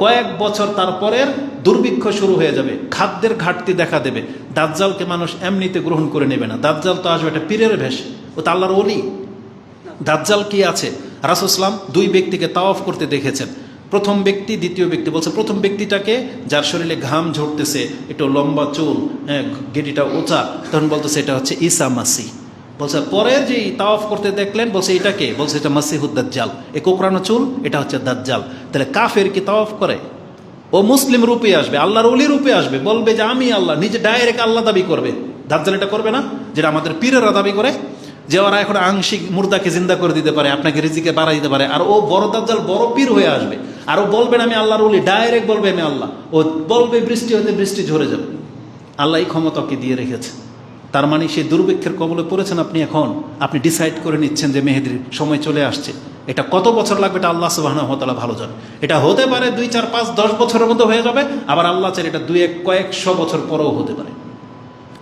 [SPEAKER 1] কয়েক বছর তারপরের দুর্ভিক্ষ শুরু হয়ে যাবে, খাদ্যের ঘাটতি দেখা দেবে। দাজ্জালকে মানুষ এমনিতে গ্রহণ করে নেবে না। দাজ্জাল তো আসবে একটা পীরের ভেষ, ও তো আল্লাহর ওলি। দাজ্জাল কি আছে? রাসূল সাল্লাল্লাহু আলাইহি ওয়াসাল্লাম দুই ব্যক্তিকে তাওয়াফ করতে দেখেছেন, প্রথম ব্যক্তি, দ্বিতীয় ব্যক্তি। বলছে প্রথম ব্যক্তিটাকে, যার শরীরে ঘাম ঝরতেছে, একটু লম্বা চুল, গেটিটা উঁচা, তখন বলতেছে এটা হচ্ছে ঈসা মাসিহ। বলছে পরে যে তাওয়াফ করতে দেখলেন, বলছে এটাকে, বলছে এটা মাসিহুদ দাজ্জাল, এ কোকড়ানো চুল, এটা হচ্ছে দাজ্জাল। তাহলে কাফের কি তাওয়াফ করে? ও মুসলিম রূপে আসবে, আল্লাহর ওলি রূপে আসবে, বলবে যে আমি আল্লাহ, নিজে ডাইরেক্ট আল্লাহ দাবি করবে। দাজ্জাল এটা করবে না, যেটা আমাদের পীরেরা দাবি করে, যে ওরা এখন আংশিক মুর্দাকে জিন্দা করে দিতে পারে, আপনাকে রিজিকে বাড়াই দিতে পারে। আর ও বড় দাজ্জাল, বড় পীর হয়ে আসবে, আর ও বলবেন আমি আল্লাহর ওলি, ডাইরেক্ট বলবে আমি আল্লাহ। ও বলবে বৃষ্টি হতে, বৃষ্টি ঝরে যাবে। আল্লাহ এই ক্ষমতাকে দিয়ে রেখেছে। তার মানে সেই দুর্ভিক্ষের কবলে পড়েছেন আপনি। এখন আপনি ডিসাইড করে নিচ্ছেন যে মেহেদির সময় চলে আসছে। এটা কত বছর লাগবে এটা আল্লাহ সুবহানাহু ওয়া তাআলা ভালো জানে। এটা হতে পারে 2, 4, 5, 10 বছরের মধ্যে হয়ে যাবে, আবার আল্লাহ চাইলে এটা 2, 1, কয়েকশো বছর পরেও হতে পারে।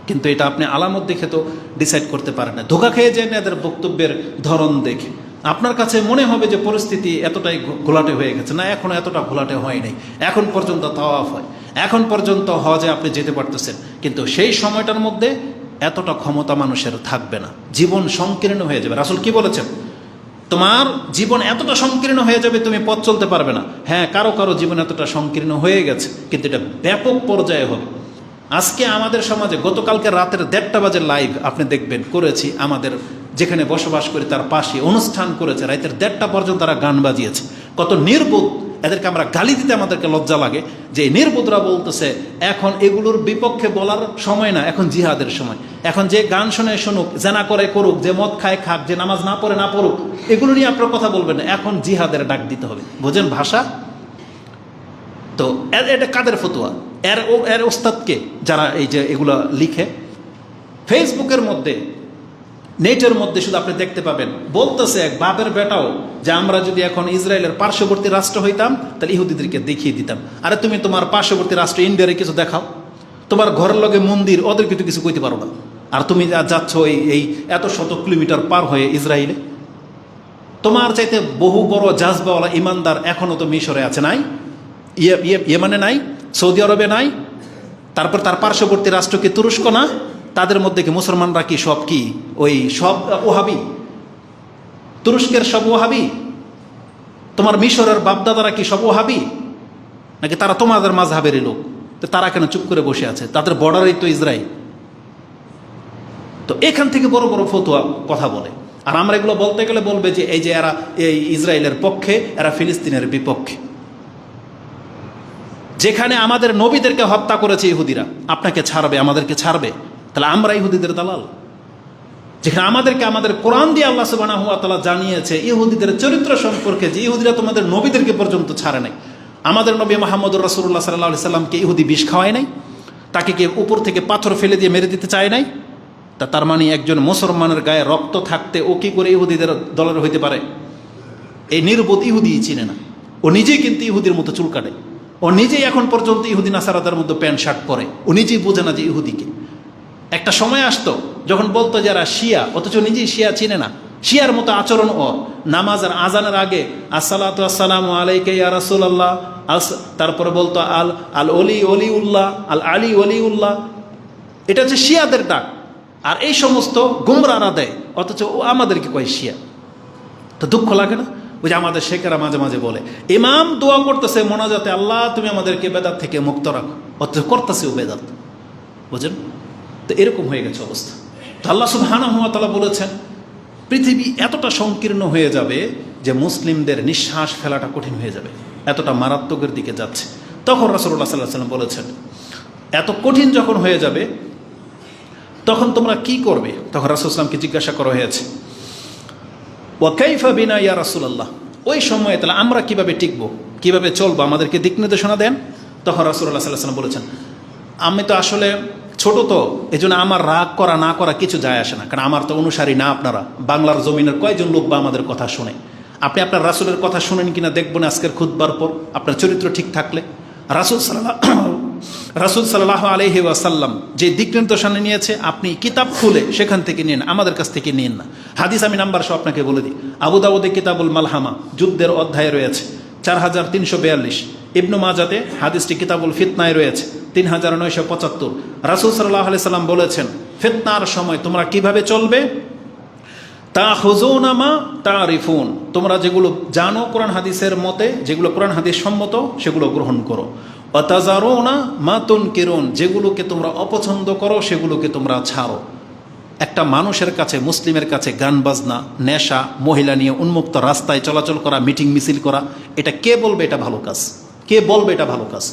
[SPEAKER 1] কিন্তু এটা আপনি আলামত দেখে তো ডিসাইড করতে পারেন না। ধোঁকা খেয়ে যায় না এদের বক্তব্যের ধরন দেখে। আপনার কাছে মনে হবে যে পরিস্থিতি এতটাই ঘোলাটে হয়ে গেছে, না, এখনো এতটা ঘোলাটে হয় নাই। এখন পর্যন্ত তাওয়াফ হয়, এখন পর্যন্ত হজে আপনি যেতে পারতেছেন, কিন্তু সেই সময়টার মধ্যে এতটা ক্ষমতা মানুষের থাকবে না, জীবন সংকীর্ণ হয়ে যাবে। রাসূল কি বলেছেন? তোমার জীবন এতটা সংকীর্ণ হয়ে যাবে তুমি পথ চলতে পারবে না। হ্যাঁ, কারো কারো জীবন এতটা সংকীর্ণ হয়ে গেছে, কিন্তু এটা ব্যাপক পর্যায়ে হবে। আজকে আমাদের সমাজে গতকালকে রাতের 1:30 বাজে লাইভ আপনি দেখবেন করেছি, আমাদের যেখানে বসবাস করি তার পাশে অনুষ্ঠান করেছে, রাতের 1:30 পর্যন্ত তারা গান বাজিয়েছে। কত নির্বোধ! এদেরকে আমরা গালি দিতে আমাদেরকে লজ্জা লাগে যে নির্বোধরা বলতেছে এখন এগুলোর বিপক্ষে বলার সময় না, এখন জিহাদের সময়। এখন যে গান শুনে শুনুক, জেনা করে করুক, যে মদ খায় খাক, যে নামাজ না পড়ে না পড়ুক, এগুলো নিয়ে আপনার কথা বলবেন না। এখন জিহাদের ডাক দিতে হবে। বোঝেন ভাষা? তো এটা কাদের ফতোয়া? এর ওস্তাদকে, যারা এই যে এগুলো লিখে ফেসবুকের মধ্যে, নেটের মধ্যে শুধু আপনি দেখতে পাবেন, বলতেছে এক বাপের বেটাও যে আমরা যদি এখন ইসরায়েলের পার্শ্ববর্তী রাষ্ট্র হইতাম তাহলে ইহুদিদেরকে দেখিয়ে দিতাম। আরে তুমি তোমার পার্শ্ববর্তী রাষ্ট্র ইন্ডিয়ারে কিছু দেখাও, তোমার ঘরের লগে মন্দির, ওদেরকে তো কিছু কইতে পারো না। আর তুমি যাচ্ছ এই এত শত কিলোমিটার পার হয়ে ইসরায়েলে। তোমার চাইতে বহু বড় জাজবাওয়ালা ইমানদার এখনও তো মিশরে আছে, নাই? ইয়েমানে নাই? সৌদি আরবে নাই? তারপর তার পার্শ্ববর্তী রাষ্ট্র কি তুরস্ক না? তাদের মধ্যে কি মুসলমানরা কি সব কি ওই সব ওহাবি? তুরস্কের সব ওহাবি? তোমার মিশরের বাপদাদারা কি সব ওহাবি, নাকি তারা তোমাদের মাযহাবেরই লোক? তো তারা কেন চুপ করে বসে আছে? তাদের বর্ডারই তো ইসরায়েল। তো এখান থেকে বড় বড় ফতোয়া কথা বলে, আর আমরা এগুলো বলতে গেলে বলবে যে এই যে এরা এই ইসরায়েলের পক্ষে, এরা ফিলিস্তিনের বিপক্ষে। যেখানে আমাদের নবীদেরকে হত্যা করেছে ইহুদিরা, আপনাকে ছাড়বে, আমাদেরকে ছাড়বে? তাহলে আমরা ইহুদিদের দালাল? যেখানে আমাদেরকে আমাদের কোরআন দিয়ে আল্লাহ সুবহানাহু ওয়া তাআলা জানিয়েছে ইহুদিদের চরিত্র সম্পর্কে, যে ইহুদিরা তোমাদের নবীদেরকে পর্যন্ত ছাড়ে নাই। আমাদের নবী মুহাম্মদুর রাসূলুল্লাহ সাল্লাল্লাহু আলাইহি সাল্লামকে ইহুদি বিষ খাওয়ায় নাই? তাকে কি উপর থেকে পাথর ফেলে দিয়ে মেরে দিতে চায় নাই? তার মানে একজন মুসলমানের গায়ে রক্ত থাকতে ও কি করে ইহুদিদের দলের হইতে পারে? এই নির্বোধ ইহুদি চিনে না। ও নিজেই কিন্তু ইহুদির মতো চুল কাটে, ও নিজেই এখন পর্যন্ত ইহুদি নাসারাদের মধ্যে প্যান্ট শার্ট পরে, ও নিজেই বোঝে না যে ইহুদিকে। একটা সময় আসতো যখন বলতো যারা শিয়া, অথচ নিজেই শিয়া চিনে না। শিয়ার মতো আচরণ ওর। নামাজ আর আজানের আগে আসসালাতু আসসালামু আলাইকা ইয়া রাসূলুল্লাহ, তারপরে বলতো আল আল অলি অলিউল্লাহ, আল আলী অলিউল্লাহ। এটা হচ্ছে শিয়াদের ডাক। আর এই সমস্ত গুমরারা দেয়, অথচ ও আমাদেরকে কয় শিয়া। তো দুঃখ লাগে না? ওই যে আমাদের শেখেরা মাঝে মাঝে বলে ইমাম দোয়া করতেছে মোনাজাতে, আল্লাহ তুমি আমাদেরকে বেদাত থেকে মুক্ত রাখো, অথচ করতেছেও বেদাত। বুঝেন? তো এরকম হয়ে গেছে অবস্থা। তো আল্লাহ সুবহানাহু ওয়া তাআলা বলেছেন পৃথিবী এতটা সংকীর্ণ হয়ে যাবে যে মুসলিমদের নিঃশ্বাস ফেলাটা কঠিন হয়ে যাবে, এতটা মারাত্মকের দিকে যাচ্ছে। তখন রাসূলুল্লাহ সাল্লাল্লাহু আলাইহি ওয়াসাল্লাম বলেছেন এত কঠিন যখন হয়ে যাবে তখন তোমরা কি করবে? তখন রাসূল সাল্লাল্লাহু আলাইহি ওয়াসাল্লামকে জিজ্ঞাসা করা হয়েছে ওয়া কাইফা বিনা ইয়া রাসূলুল্লাহ, ওই সময়ে তাহলে আমরা কিভাবে টিকবো, কিভাবে চলবো, আমাদেরকে দিক নির্দেশনা দেন। তখন রাসূলুল্লাহ সাল্লাল্লাহু আলাইহি ওয়াসাল্লাম বলেছেন আমি তো আসলে ছোট, তো এই জন্য আমার রাগ করা না করা কিছু যায় আসে না, কারণ আমার তো অনুসারী না আপনারা। বাংলার জমিনের কয়জন লোক বা আমাদের কথা শুনে? আপনি আপনার রাসূলের কথা শুনেন কিনা দেখবেন আজকের খুতবার পর, আপনার চরিত্র ঠিক থাকলে। রাসূল সাল্লাল্লাহু আলাইহি ওয়াসাল্লাম যে দিক নির্দেশনা নিয়েছে, আপনি কিতাব খুলে সেখান থেকে নিন, আমাদের কাছ থেকে নিন না। হাদিস আমি নাম্বার সহ আপনাকে বলে দিই। আবু দাউদে কিতাবুল মালহামা যুদ্ধের অধ্যায়ে রয়েছে 4342, ইবনু মাজাতে হাদিসটি কিতাবুল ফিতনায় রয়েছে 3975। রাসূল সাল্লাল্লাহু আলাইহি সাল্লাম বলেছেন ফিতনার সময় তোমরা কিভাবে চলবে? তাখুযুনা মা তারিফুন, তোমরা যেগুলো জানো কোরআন হাদিসের মতে, যেগুলো কোরআন হাদিস সম্মত সেগুলো গ্রহণ করো। ওয়া তাযারুনা মা তুনকিরুন, যেগুলোকে তোমরা অপছন্দ করো সেগুলোকে তোমরা ছাড়ো। একটা মানুষের কাছে, মুসলিমের কাছে গান বাজনা, নেশা, মহিলা নিয়ে উন্মুক্ত রাস্তায় চলাচল করা, মিটিং মিছিল করা, এটা কে বলবে এটা ভালো কাজ? কে বলবে এটা ভালো কাজ?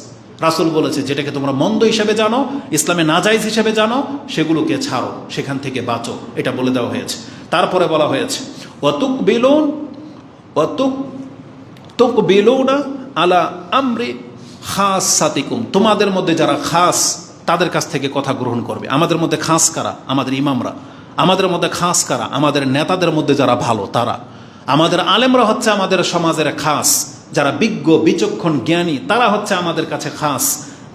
[SPEAKER 1] রাসূল বলেছে যেটাকে তোমরা মন্দ হিসেবে জানো, ইসলামে নাজায়েজ হিসেবে জানো, সেগুলোকে ছাড়ো, সেখান থেকে বাঁচো, এটা বলে দেওয়া হয়েছে। তারপরে বলা হয়েছে তুকবিলুনা আলা আমরি খাসাতিকুম, তোমাদের মধ্যে যারা খাস তাদের কাছ থেকে কথা গ্রহণ করবে। আমাদের মধ্যে খাস কারা? আমাদের ইমামরা। আমাদের মধ্যে খাস কারা? আমাদের নেতাদের মধ্যে যারা ভালো তারা। আমাদের আলেমরা হচ্ছে আমাদের সমাজের খাস, যারা বিজ্ঞ বিচক্ষণ জ্ঞানী তারা হচ্ছে আমাদের কাছে খাস।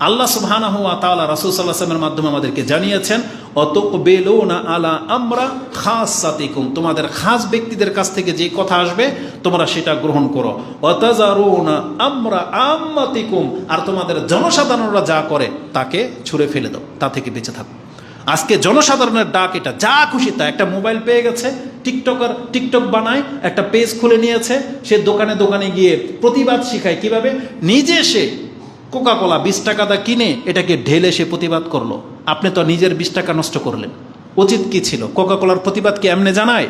[SPEAKER 1] আল্লাহ সুবহানাহু ওয়া তাআলা রাসূল সাল্লাল্লাহু আলাইহি ওয়াসাল্লামের মাধ্যমে আমাদেরকে জানিয়েছেন অতুকবিলুনা আলা আমরা খাসাতিকুম, তোমাদের খাস ব্যক্তিদের কাছ থেকে যে কথা আসবে তোমরা সেটা গ্রহণ করো। ওয়াতাজারুনা আমরা আম্মাতিকুম, আর তোমাদের জনসাধারণরা যা করে তাকে ছুঁড়ে ফেলে দাও, তা থেকে বেঁচে থাকো। আজকে জনসাধারণের ডাক এটা, যা খুশি তা। একটা মোবাইল পেয়ে গেছে, টিকটক বানায়, একটা পেজ খুলে নিয়েছে, সে দোকানে দোকানে গিয়ে প্রতিবাদ শিখায়। কিভাবে? নিজে সে কোকাকোলা 20 টাকা দা কিনে এটাকে ঢেলে সে প্রতিবাদ করলো। আপনি তো নিজের 20 টাকা নষ্ট করলেন। উচিত কি ছিল? কোকাকোলার প্রতিবাদ কি এমনি জানায়?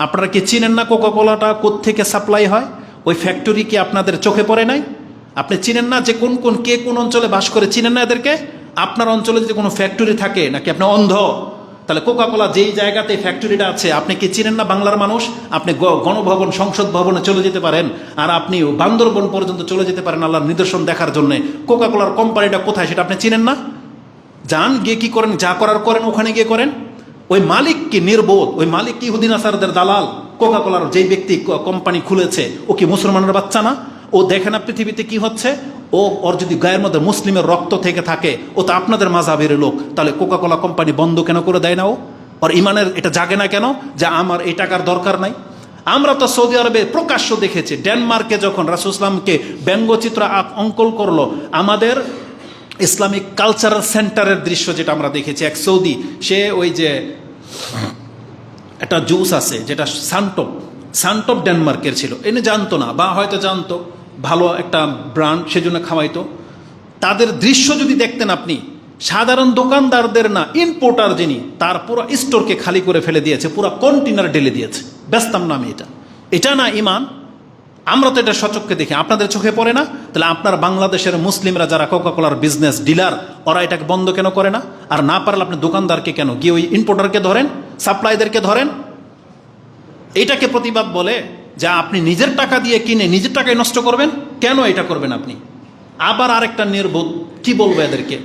[SPEAKER 1] আপনারা কি চিনেন না কোকাকোলাটা কোত্থেকে সাপ্লাই হয়? ওই ফ্যাক্টরি কি আপনাদের চোখে পড়ে নাই? আপনি চিনেন না যে কে কোন অঞ্চলে বাস করে? চিনেন না এদেরকে? আপনার অঞ্চলে যদি কোনো ফ্যাক্টরি থাকে, নাকি আপনি অন্ধ? তাহলে কোকাকোলা যেই জায়গাতে ফ্যাক্টরিটা আছে আপনি কি চিনেন না? বাংলার মানুষ, আপনি গণভবন, সংসদ ভবনে চলে যেতে পারেন, আর আপনি বান্দরবন পর্যন্ত চলে যেতে পারেন আল্লাহর নিদর্শন দেখার জন্য। কোকাকোলার কোম্পানিটা কোথায় সেটা আপনি চিনেন না? যান, গিয়ে কি করেন? যা করার করেন, ওখানে গিয়ে করেন। ওই মালিক কি নির্বোধ? ওই মালিক কি ইহুদি নাসারাদের দালাল? কোকাকোলার যেই ব্যক্তি কোম্পানি খুলেছে ও কি মুসলমানের বাচ্চা না? ও দেখে না পৃথিবীতে কি হচ্ছে? ওর যদি গায়ের মধ্যে মুসলিমের রক্ত থেকে থাকে, ও তো আপনাদের মাযহাবের লোক, তাহলে কোকাকোলা কোম্পানি বন্ধ কেন করে দেয় না? ওর ইমানের এটা জাগে না কেন যে আমার এই টাকার দরকার নাই? আমরা তো সৌদি আরবে প্রকাশ্য দেখেছি, ডেনমার্কে যখন রাসূল ইসলামকে ব্যঙ্গচিত্র অঙ্কন করলো, আমাদের ইসলামিক কালচারাল সেন্টারের দৃশ্য যেটা আমরা দেখেছি, এক সৌদি, সে ওই যে একটা জুস আছে যেটা সান্টপ, সান্ট অফ ডেনমার্কের ছিল, এনে জানতো না, বা হয়তো জানতো ভালো একটা ব্র্যান্ড সেজন্য খাওয়াইতো। তাদের দৃশ্য যদি দেখতেন আপনি, সাধারণ দোকানদারদের না, ইম্পোর্টার যিনি, তার পুরো স্টোরকে খালি করে ফেলে দিয়েছে, পুরো কন্টেনার ঢেলে দিয়েছে। ব্যস্তাম না আমি এটা না ইমান? আমরা তো এটা সচক্ষে দেখি, আপনাদের চোখে পড়ে না? তাহলে আপনার বাংলাদেশের মুসলিমরা যারা কোকাকোলার বিজনেস ডিলার, ওরা এটাকে বন্ধ কেন করে না? আর না পারলে আপনি দোকানদারকে কেন গিয়ে ওই ইম্পোর্টারকে ধরেন, সাপ্লাইদেরকে ধরেন। এটাকে প্রতিবাদ বলে যা আপনি নিজের টাকা দিয়ে কিনে নিজের টাকায় নষ্ট করবেন? কেন এটা করবেন আপনি? আবার আরেকটা নির্বোধ, কি বলবো এদেরকে,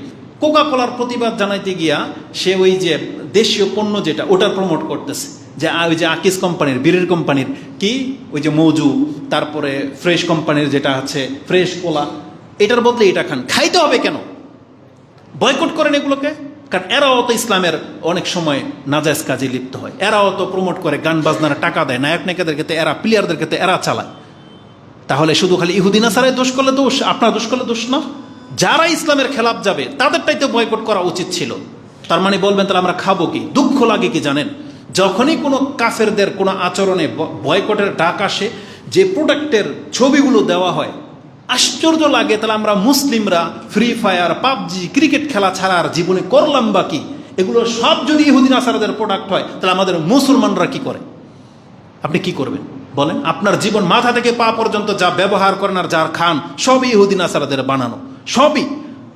[SPEAKER 1] কোকাকোলার প্রতিবাদ জানাইতে গিয়া সে ওই যে দেশীয় পণ্য যেটা, ওটার প্রমোট করতেছে, যে ওই যে আকিস কোম্পানির, বীরের কোম্পানির কি ওই যে মৌজু, তারপরে ফ্রেশ কোম্পানির যেটা আছে ফ্রেশ কোলা, এটার বদলে এটা খান। খাইতে হবে কেন? বয়কট করেন এগুলোকে। কারণ এরাও তো ইসলামের অনেক সময় নাজায়েজ কাজে লিপ্ত হয়, এরাও তো প্রমোট করে, গান বাজনার টাকা দেয়, নায়ক নায়িকাদেরকে তো এরা, প্লেয়ারদেরকে তো এরা চালায়। তাহলে শুধু খালি ইহুদি নাসারাই দোষ করলে দোষ, আপনার দোষ করলে দোষ না? যারা ইসলামের খেলাফ যাবে তাদেরটাই তো বয়কট করা উচিত ছিল। তার মানে বলবেন তাহলে আমরা খাবো কি? দুঃখ লাগে কি জানেন, যখনই কোনো কাফেরদের কোনো আচরণে বয়কটের ডাক আসে, যে প্রোডাক্টের ছবিগুলো দেওয়া হয়, আশ্চর্য লাগে। তাহলে আমরা মুসলিমরা ফ্রি ফায়ার, পাবজি, ক্রিকেট খেলা ছাড়া আর জীবনে করলাম বা কি? এগুলো সব যদি ইহুদি নাসারাদের প্রোডাক্ট হয়, তাহলে আমাদের মুসলমানরা কি করে? আপনি কি করবেন বলেন? আপনার জীবন মাথা থেকে পা পর্যন্ত যা ব্যবহার করেন আর যার খান, সবই ইহুদি নাসারাদের বানানো, সবই।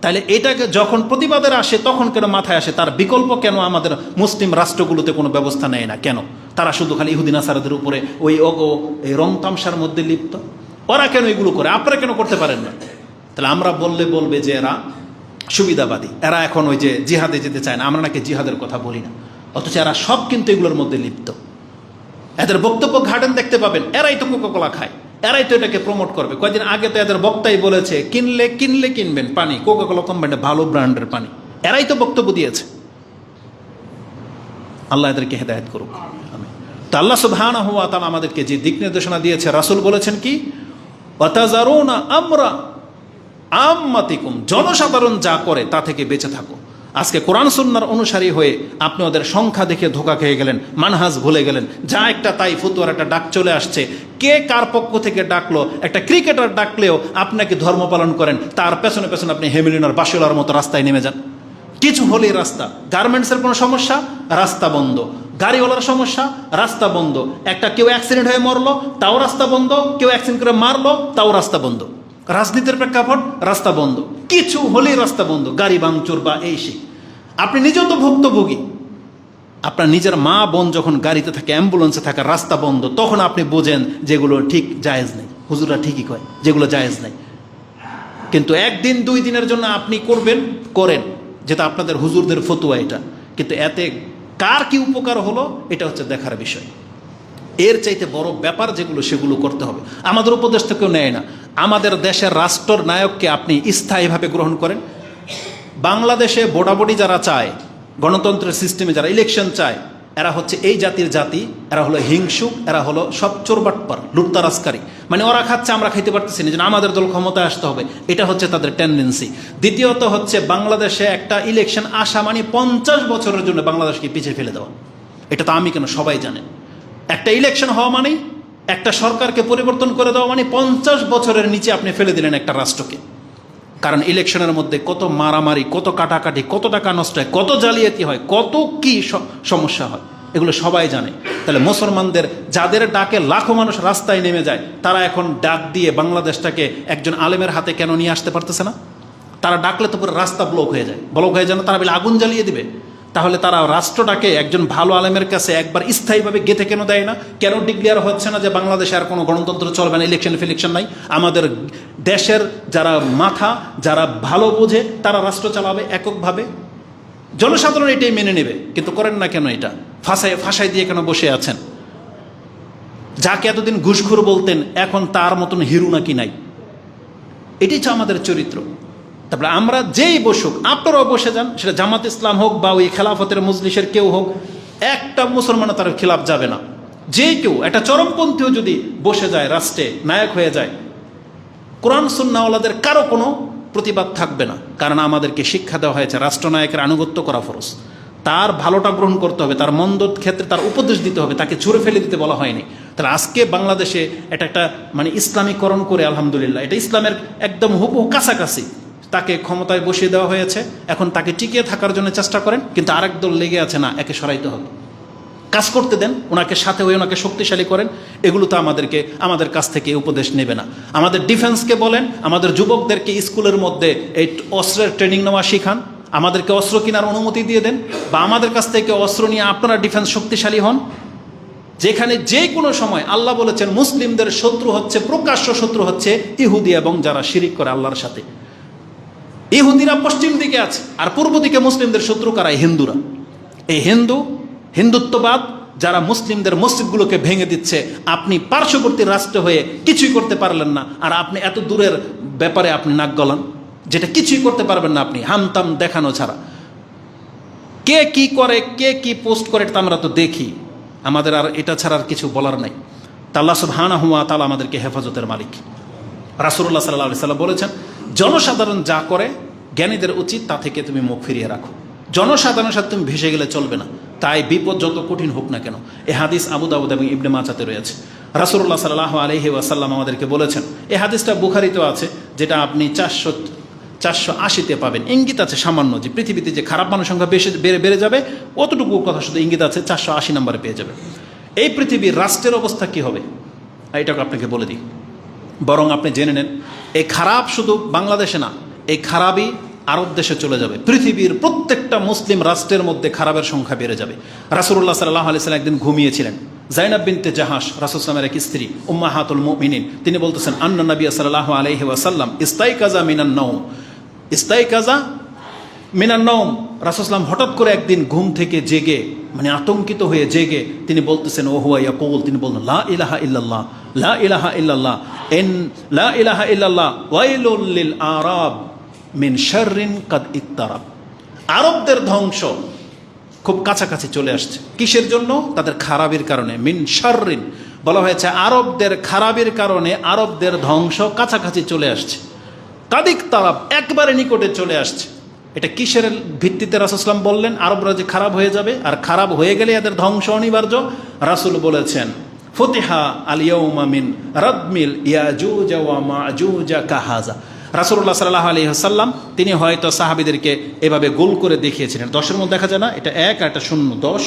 [SPEAKER 1] তাহলে এটাকে যখন প্রতিবাদের আসে তখন কেন মাথায় আসে তার বিকল্প কেন আমাদের মুসলিম রাষ্ট্রগুলোতে কোনো ব্যবস্থা নেয় না? কেন তারা শুধু খালি ইহুদি নাসারাদের উপরে ওই এই রং তামসার মধ্যে লিপ্ত? ওরা কেন এগুলো করে, আপনারা কেন করতে পারেন না? তাহলে আমরা বলবে যে এরা সুবিধাবাদী, এরা এখন ওই যে জিহাদে যেতে চায় না, আমরা নাকি জিহাদের কথা বলি না, অথচ এরা সব কিন্তু এগুলোর মধ্যে লিপ্ত। এদের বক্তব্য ঘাটেন দেখতে পাবেন, এরাই তো কোকাকোলা খায়, এরাই তো এটাকে প্রমোট করবে। কয়েকদিন আগে তো এদের বক্তাই বলেছে কিনলে কিনবেন পানি, কোকাকোলা কোম্পানির ভালো ব্র্যান্ডের পানি, এরাই তো বক্তব্য দিয়েছে। আল্লাহ এদেরকে হেদায়েত করুক। তো আল্লাহ সুবহানাহু ওয়া তাআলা আমাদেরকে যে দিক নির্দেশনা দিয়েছে, রাসূল বলেছেন কি, ওয়াতাজারুনা আমরা আম্মাতিকুম, জনসাধারণ যা করে তা থেকে বেঁচে থাকো। আজকে কোরআন সুন্নাহর অনুসারী হয়ে আপনি ওদের সংখ্যা দেখে ধোকা খেয়ে গেলেন, মানহাজ ভুলে গেলেন, যা একটা তাই ফতুয়ার একটা ডাক চলে আসছে, কে কার পক্ষ থেকে ডাকলো, একটা ক্রিকেটার ডাকলেও আপনাকে ধর্ম পালন করেন, তার পেছনে পেছনে আপনি হেমিলিনার বাসুলার মতো রাস্তায় নেমে যান। কিছু হলেই রাস্তা, গার্মেন্টসের কোনো সমস্যা, রাস্তা বন্ধ, গাড়িওয়ালার সমস্যা, রাস্তা বন্ধ, একটা কেউ অ্যাক্সিডেন্ট হয়ে মরলো, তাও রাস্তা বন্ধ, কেউ অ্যাক্সিডেন্ট করে মারলো, তাও রাস্তা বন্ধ, রাজনীতির প্রেক্ষাপট, রাস্তা বন্ধ, কিছু হলেই রাস্তা বন্ধ, গাড়ি ভাঙচুর বা এই সে। আপনি নিজেও তো ভুক্তভোগী। আপনার নিজের মা বোন যখন গাড়িতে থাকে, অ্যাম্বুলেন্সে থাকে, রাস্তা বন্ধ, তখন আপনি বোঝেন যেগুলো ঠিক জায়েজ নেই। হুজুররা ঠিকই কয় যেগুলো জায়েজ নেই, কিন্তু একদিন দুই দিনের জন্য আপনি করেন, যেটা আপনাদের হুজুরদের ফতুয়া এটা, কিন্তু এতে কার কি উপকার হলো এটা হচ্ছে দেখার বিষয়। এর চাইতে বড় ব্যাপার যেগুলো, সেগুলো করতে হবে। আমাদের উপদেশ তো কেউ নেয় না। আমাদের দেশের রাষ্ট্র নায়ককে আপনি স্থায়ীভাবে গ্রহণ করেন। বাংলাদেশে ভোটাভুটি যারা চায়, গণতন্ত্রের সিস্টেমে যারা ইলেকশন চায়, এরা হচ্ছে এই জাতির জাতি, এরা হলো হিংসুক, এরা হলো সব চোরবাটপার, লুটতারাজকারী। মানে ওরা খাচ্ছে, আমরা খাইতে পারতেছি না, যেন আমাদের দল ক্ষমতায় আসতে হবে, এটা হচ্ছে তাদের টেন্ডেন্সি। দ্বিতীয়ত হচ্ছে বাংলাদেশে একটা ইলেকশন আসা মানে 50 বছরের জন্য বাংলাদেশকে পিছিয়ে ফেলে দেওয়া। এটা তো আমি কেন, সবাই জানেন। একটা ইলেকশন হওয়া মানেই, একটা সরকারকে পরিবর্তন করে দেওয়া মানে 50 বছরের নিচে আপনি ফেলে দিলেন একটা রাষ্ট্রকে। কারণ ইলেকশনের মধ্যে কত মারামারি, কত কাটাকাটি, কত টাকা নষ্ট হয়, কত জালিয়াতি হয়, কত কি সমস্যা হয়, এগুলো সবাই জানে। তাহলে মুসলমানদের যাদের ডাকে লাখো মানুষ রাস্তায় নেমে যায়, তারা এখন ডাক দিয়ে বাংলাদেশটাকে একজন আলেমের হাতে কেন নিয়ে আসতে পারতেছে না? তারা ডাকলে তো পুরো রাস্তা ব্লক হয়ে যায়, তারা বলে আগুন জ্বালিয়ে দিবে। তাহলে তারা রাষ্ট্রটাকে একজন ভালো আলেমের কাছে একবার স্থায়ীভাবে গেঁথে কেন দেয় না? কেন ডিক্লেয়ার হচ্ছে না যে বাংলাদেশে আর কোনো গণতন্ত্র চলবে না, ইলেকশন নাই? আমাদের দেশের যারা মাথা, যারা ভালো বোঝে, তারা রাষ্ট্র চালাবে এককভাবে, জনসাধারণ এটাই মেনে নেবে। কিন্তু করেন না কেন? এটা ফাঁসাই দিয়ে কেন বসে আছেন? যাকে এতদিন ঘুষখোর বলতেন, এখন তার মতন হিরু নাকি নাই? এটাই তো আমাদের চরিত্র। তারপরে আমরা যেই বসুক, আপনারাও বসে যান, সেটা জামাত ইসলাম হোক বা ওই খেলাফতের মজলিসের কেউ হোক, একটা মুসলমান তার খিলাফ যাবে না। যে কেউ, একটা চরমপন্থীও যদি বসে যায়, রাষ্ট্রে নায়ক হয়ে যায়, কোরআন সুন্নাহওয়ালাদের কারো কোনো প্রতিবাদ থাকবে না। কারণ আমাদেরকে শিক্ষা দেওয়া হয়েছে রাষ্ট্রনায়কের আনুগত্য করা ফরজ। তার ভালোটা গ্রহণ করতে হবে, তার মন্দর ক্ষেত্রে তার উপদেশ দিতে হবে, তাকে ছুঁড়ে ফেলে দিতে বলা হয়নি। তাহলে আজকে বাংলাদেশে এটা একটা মানে ইসলামীকরণ করে আলহামদুলিল্লাহ এটা ইসলামের একদম হুবহু কাছাকাছি তাকে ক্ষমতায় বসিয়ে দেওয়া হয়েছে। এখন তাকে টিকিয়ে থাকার জন্য চেষ্টা করেন, কিন্তু আরেক দল লেগে আছে না একে সরাইতে হবে, কাজ করতে দেন, ওনাকে সাথে হয়ে ওনাকে শক্তিশালী করেন। এগুলো তো আমাদের কাছ থেকে উপদেশ নেবে না। আমাদের ডিফেন্সকে বলেন, আমাদের যুবকদেরকে স্কুলের মধ্যে এই অস্ত্রের ট্রেনিং নেওয়া শিখান, আমাদেরকে অস্ত্র কেনার অনুমতি দিয়ে দেন, বা আমাদের কাছ থেকে অস্ত্র নিয়ে আপনারা ডিফেন্স শক্তিশালী হন। যেখানে যে কোনো সময় আল্লাহ বলেছেন মুসলিমদের শত্রু হচ্ছে, প্রকাশ্য শত্রু হচ্ছে ইহুদি এবং যারা শিরিক করে আল্লাহর সাথে। ইহুদিরা পশ্চিম দিকে আছে, আর পূর্ব দিকে মুসলিমদের শত্রু কারা? হিন্দুরা। এই হিন্দুত্ববাদ যারা মুসলিমদের মসজিদগুলোকে ভেঙে দিচ্ছে, আপনি পার্শ্ববর্তী রাষ্ট্র হয়ে কিছুই করতে পারলেন না, আর আপনি এত দূরের ব্যাপারে আপনি নাক গলান, যেটা কিছুই করতে পারবেন না আপনি, হামতাম দেখানো ছাড়া। কে কি করে, কে কি পোস্ট করে তা আমরা তো দেখি, আমাদের আর এটা ছাড়া আর কিছু বলার নাই। তা আল্লাহ সুবহানাহু ওয়া তাআলা আমাদেরকে হেফাজতের মালিক। রাসূলুল্লাহ সাল্লাল্লাহু আলাইহি সাল্লাম বলেছেন, জনসাধারণ যা করে জ্ঞানীদের উচিত তা থেকে তুমি মুখ ফিরিয়ে রাখো। জনসাধারণের সাথে তুমি ভেসে গেলে চলবে না, তাই বিপদ যত কঠিন হোক না কেন। এ হাদিস আবু দাউদ এবং ইবনে মাজাতে রয়েছে। রাসূলুল্লাহ সাল্লাল্লাহু আলাইহি ওয়াসাল্লাম আমাদেরকে বলেছেন, এই হাদিসটা বুখারীতেও আছে, যেটা আপনি 480-তে পাবেন। ইঙ্গিত আছে সামান্য, যে পৃথিবীতে যে খারাপ মানুষের সংখ্যা বেড়ে যাবে, অতটুকু কথা শুধু ইঙ্গিত আছে, 480 নম্বরে পেয়ে যাবে। এই পৃথিবীর রাষ্ট্রের অবস্থা কি হবে এটাকে আপনাকে বলে দিই, বরং আপনি জেনে নেন। এই খারাপ শুধু বাংলাদেশে না, এই খারাপই আরব দেশে চলে যাবে। পৃথিবীর প্রত্যেকটা মুসলিম রাষ্ট্রের মধ্যে খারাপের সংখ্যা বেড়ে যাবে। রাসূলুল্লাহ সাল্লাল্লাহু আলাইহি ওয়াসাল্লাম একদিন ঘুমিয়েছিলেন। জাইনাব বিনতে জাহাশ, রাসূল সাল্লাল্লাহু আলাইহি ওয়াসাল্লামের এক স্ত্রী, উম্মাহাতুল মুমিনিন, তিনি বলতেছেন, আন্না নবী সাল্লাল্লাহু আলাইহি ওয়াসাল্লাম ইস্তাইকাজা মিনান নাওম। ইস্তাইকাজা মিনান নাওম, রাসূল সাল্লাম হঠাৎ করে একদিন ঘুম থেকে জেগে, মানে আতঙ্কিত হয়ে জেগে তিনি বলতেছেন, ও হুয়া ইয়াকুল, তিনি বললেন, লা ইলাহা ইল্লাল্লাহ, লা ইলাহা ইল্লাল্লাহ, লা ইলাহা ইল্লাল্লাহ, ওয়াইলুল লিল আরাব মিন শাররিন কাদ ইক্তারাব। আরবদের ধ্বংস খুব কাছাকাছি চলে আসছে। কিসের জন্য? তাদের খারাপের কারণে। মিন শাররিন বলা হয়েছে আরবদের খারাপের কারণে আরবদের ধ্বংস কাছাকাছি চলে আসছে। কাদ ইক্তারাব, একবারে নিকটে চলে আসছে। এটা কিসের ভিত্তিতে রাসূল সাল্লাল্লাহু আলাইহি ওয়াসাল্লাম বললেন আরবরা যে খারাপ হয়ে যাবে, আর খারাপ হয়ে গেলে এদের ধ্বংস অনিবার্য? রাসূল বলেছেন, ফুতিহা আল ইয়াউমা মিন রাদমিল ইয়াজুজ ওয়া মাজুজ কাহাজা। রাসূলুল্লাহ সাল্লাল্লাহু আলাইহি ওয়াসাল্লাম তিনি হয়তো সাহাবীদেরকে এভাবে গোল করে দেখিয়েছিলেন। 10-এর মধ্যে দেখা যায় না, এটা 1 আর এটা 0, 10,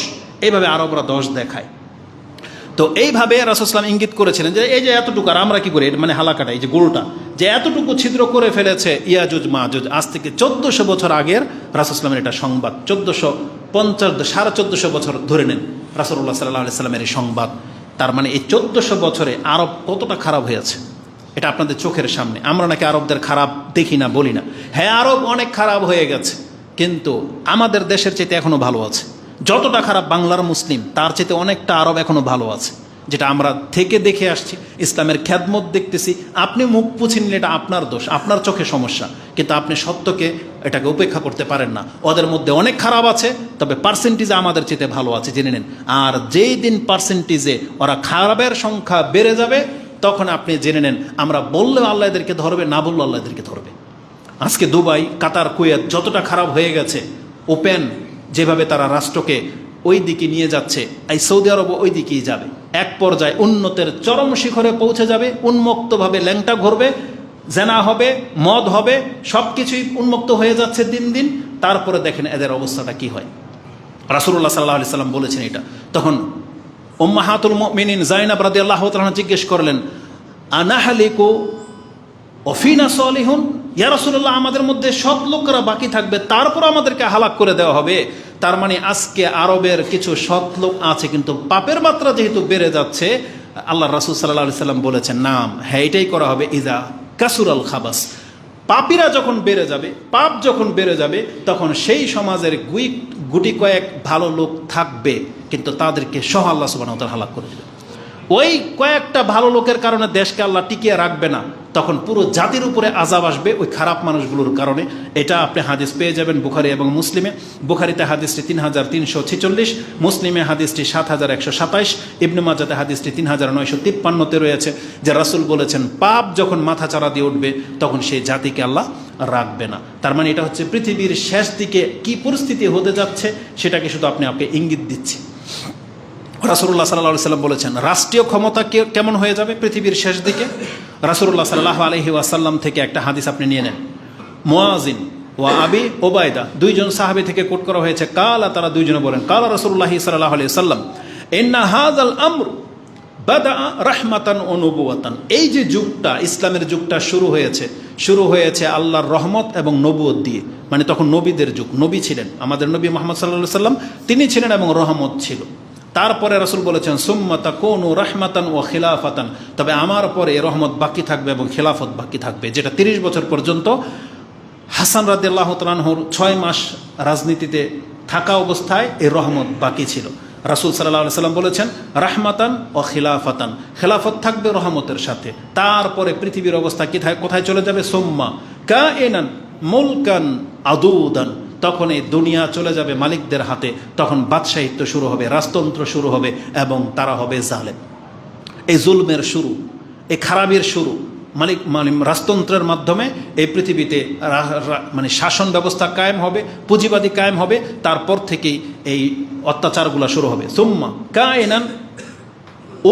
[SPEAKER 1] এইভাবে আরবরা 10 দেখায়। তো এইভাবে রাসূল সাল্লাল্লাহু ইঙ্গিত করেছিলেন যে এই যে এতটুকু, আর আমরা কি করি, মানে হালাকাটা, এই যে গোলটা যে এতটুকু ছিদ্র করে ফেলেছে ইয়াজুজ মাজুজ, আজ থেকে 1400 বছর আগের রাসূল সাল্লাল্লাহু এটা সংবাদ। 1450, 1450 বছর ধরে নেন রাসূলুল্লাহ সাল্লাল্লাহু আলাইহি ওয়াসাল্লামের এই সংবাদ। তার মানে এই 1400 বছরে আরব কতটা খারাপ হয়েছে এটা আপনাদের চোখের সামনে। আমরা নাকি আরবদের খারাপ দেখি না, বলি না, হ্যাঁ আরব অনেক খারাপ হয়ে গেছে, কিন্তু আমাদের দেশের চাইতে এখনো ভালো আছে। যতটা খারাপ বাংলার মুসলিম, তার চাইতে অনেকটা আরব এখনো ভালো আছে, যেটা আমরা থেকে দেখে আসছি। ইসলামের খেদমত দেখতেছি। আপনি মুখ পুছে নিলে এটা আপনার দোষ, আপনার চোখে সমস্যা, কিন্তু আপনি সত্যকে এটাকে উপেক্ষা করতে পারেন না। ওদের মধ্যে অনেক খারাপ আছে, তবে পার্সেন্টেজে আমাদের চাইতে ভালো আছে, জেনে নেন। আর যেই দিন পার্সেন্টেজে ওরা খারাপের সংখ্যা বেড়ে যাবে, তখন আপনি জেনে নেন আমরা বললেও আল্লাহ এদেরকে ধরবে, না বললেও আল্লাহ এদেরকে ধরবে। আজকে দুবাই, কাতার, কুয়েত যতটা খারাপ হয়ে গেছে, ওপেন যেভাবে তারা রাষ্ট্রকে ওই দিকে নিয়ে যাচ্ছে, এই সৌদি আরবও ওই দিকেই যাবে। এক পর্যায়ে উন্নতের চরম শিখরে পৌঁছে যাবে, উন্মুক্তভাবে ল্যাংটা ঘুরবে, জেনা হবে, মদ হবে, সব কিছুই উন্মুক্ত হয়ে যাচ্ছে দিন দিন। তারপরে দেখেন এদের অবস্থাটা কি হয়। রাসূলুল্লাহ সাল্লাল্লাহু আলাইহি ওয়াসাল্লাম বলেছেন এটা। তখন উম্মাহাতুল মুমিনিন জাইনাব রাদিয়াল্লাহু তাআলা জিজ্ঞেস করলেন, আনাহালিকু ওফিনা সলিহুন, ইয়া রাসূলুল্লাহ, আমাদের মধ্যে সৎ লোকেরা বাকি থাকবে, তারপর আমাদেরকে হালাক করে দেওয়া হবে? তার মানে আজকে আরবের কিছু সৎ লোক আছে, কিন্তু পাপের মাত্রা যেহেতু বেড়ে যাচ্ছে, আল্লাহ রাসূল সাল্লাল্লাহু আলাইহি ওয়াসাল্লাম বলেছেন, নাম, হ্যাঁ এটাই করা হবে। ইজা কাসুরাল খাবাস, পাপীরা যখন বেড়ে যাবে, পাপ যখন বেড়ে যাবে, তখন সেই সমাজের গুটি কয়েক ভালো লোক থাকবে, কিন্তু তাদেরকে সহ আল্লাহ সুবহানাহু ওয়া তাআলা হালাক করে দেবে। ওই কয়েকটা ভালো লোকের কারণে দেশকে আল্লাহ টিকিয়ে রাখবে না, তখন পুরো জাতির উপরে আযাব আসবে ওই খারাপ মানুষগুলোর কারণে। এটা আপনি হাদিস পেয়ে যাবেন বুখারী এবং মুসলিমে। বুখারীতে হাদিসটি 3346, মুসলিমে হাদিসটি 7127, ইবনে মাজাতে হাদিসটি 3953-তে রয়েছে, যে রাসূল বলেছেন পাপ যখন মাথা চাড়া দিয়ে উঠবে, তখন সেই জাতিকে আল্লাহ রাখবে না। তার মানে এটা হচ্ছে পৃথিবীর শেষ দিকে কি পরিস্থিতি হতে যাচ্ছে সেটাকে শুধু আপনাকে ইঙ্গিত দিচ্ছি। রাসূলুল্লাহ সাল্লাল্লাহু আলাইহি ওয়াসাল্লাম বলেছেন রাষ্ট্রীয় ক্ষমতা কেমন হয়ে যাবে পৃথিবীর শেষ দিকে। রাসূলুল্লাহ সাল্লাল্লাহু আলাইহি ওয়াসাল্লাম থেকে একটা হাদিস আপনি নিয়ে নেন। মুয়াজিন ওয়া আবি ওবায়দা, দুইজন সাহাবী থেকে কোট করা হয়েছে। কালা, তারা দুইজনে বলেন, কালা রাসূলুল্লাহ সাল্লাল্লাহু আলাইহি ওয়াসাল্লাম ইন্না হাযাল আমর বাদা রাহমাতান ওয়া নবুওয়াতান। এই যে যুগটা, ইসলামের যুগটা শুরু হয়েছে আল্লাহর রহমত এবং নবুয়ত দিয়ে। মানে তখন নবীদের যুগ, নবী ছিলেন, আমাদের নবী মুহাম্মদ সাল্লাল্লাহু আলাইহি ওয়াসাল্লাম তিনি ছিলেন এবং রহমত ছিল। তারপরে রাসূল বলেছেন সুম্মা তাকুনু রাহমাতান ওয়া খিলাফাতান, তবে আমার পরে রহমত বাকি থাকবে এবং খিলাফত বাকি থাকবে, যেটা 30 বছর পর্যন্ত হাসান রাদিয়াল্লাহু তাআলা আনহুর 6 মাস রাজনীতিতে থাকা অবস্থায় এই রহমত বাকি ছিল। রাসূল সাল্লাল্লাহু আলাইহি ওয়াসাল্লাম বলেছেন রাহমাতান ও খিলাফাতান, খেলাফত থাকবে রহমতের সাথে। তারপরে পৃথিবীর অবস্থা কোথায় চলে যাবে? সুম্মা কাইনান মুলকান আদুদান, তখন এই দুনিয়া চলে যাবে মালিকদের হাতে, তখন বাদশাহিত্ব শুরু হবে, রাজতন্ত্র শুরু হবে এবং তারা হবে জালেম। এই জুলমের শুরু, এই খারাপের শুরু, মানে রাজতন্ত্রের মাধ্যমে এই পৃথিবীতে মানে শাসন ব্যবস্থা কায়েম হবে, পুঁজিবাদী কায়েম হবে, তারপর থেকেই এই অত্যাচারগুলো শুরু হবে। সুম্মা কায়নান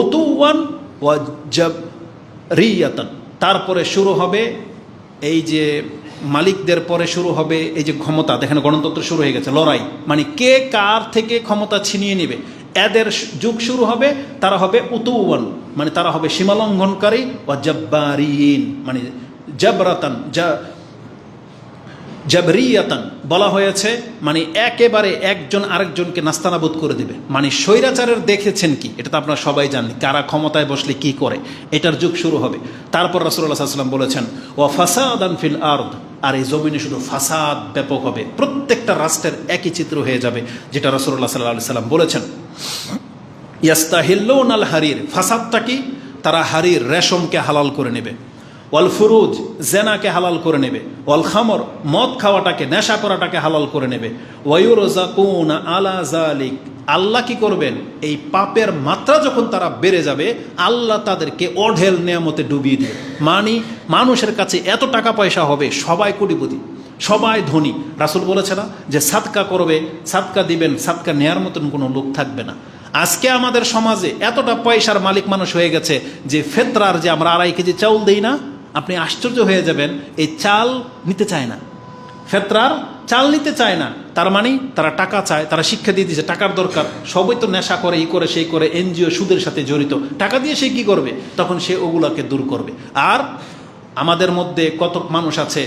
[SPEAKER 1] উতুওয়ান ওয়া জাবরিয়াতান, তারপরে শুরু হবে এই যে মালিকদের পরে শুরু হবে এই যে ক্ষমতা, দেখেন গণতন্ত্র শুরু হয়ে গেছে, লড়াই, মানে কে কার থেকে ক্ষমতা ছিনিয়ে নেবে, এদের যুগ শুরু হবে। তারা হবে উতুওয়ান, মানে তারা হবে সীমালঙ্ঘনকারী, ও জাব্বারিন, মানে জাবরাতান জাবরিয়াতান বলা হয়েছে, মানে একেবারে একজন আরেকজনকে নাস্তানাবুদ করে দেবে। মানে স্বৈরাচারের দেখেছেন কি, এটা তো আপনারা সবাই জানেন, কারা ক্ষমতায় বসলে কি করে, এটার যুগ শুরু হবে। তারপর রাসূলুল্লাহ সাল্লাল্লাহু আলাইহি ওয়াসাল্লাম বলেছেন ওয়া ফাসাদান ফিল আরদ, আর এই জমিনে শুধু ফাসাদ ব্যাপক হবে, প্রত্যেকটা রাষ্ট্রের একই চিত্র হয়ে যাবে, যেটা রাসূলুল্লাহ সাল্লাল্লাহু আলাইহি ওয়াসাল্লাম বলেছেন। ইয়াস্তাহিল্লুনাল হারির, ফাসাদটা কি? তারা হারির, রেশমকে হালাল করে নেবে। ওয়াল ফুরুজ, জেনাকে হালাল করে নেবে। ওয়াল খামর, মদ খাওয়াটাকে, নেশা করাটাকে হালাল করে নেবে। ওয়ায়ুরযাকুনা আলা যালিক, আল্লাহ কি করবেন? এই পাপের মাত্রা যখন তারা বেড়ে যাবে, আল্লাহ তাদেরকে অঢেল নেয়ামতে ডুবিয়ে দেবে। মানে মানুষের কাছে এত টাকা পয়সা হবে, সবাই কোটিপতি, সবাই ধনী। রাসূল বলেছে না যে সাদকা করবে, সাদকা দিবেন, সাদকা নেয়ার মতন কোনো লোক থাকবে না। আজকে আমাদের সমাজে এতটা পয়সার মালিক মানুষ হয়ে গেছে যে ফেতরার যে আমরা 2.5 কেজি চাউল দেই না, আপনি আশ্চর্য হয়ে যাবেন, এই চাল নিতে চায় না, ফেতরার চাল নিতে চায় না। তার মানে তারা টাকা চায়, তারা শিক্ষা দিয়ে দিয়েছে টাকার দরকার, সবই তো নেশা করে, এই করে সেই করে, এনজিও সুদের সাথে জড়িত, টাকা দিয়ে সে কি করবে? তখন সে ওগুলাকে দূর করবে। আর আমাদের মধ্যে কত মানুষ আছে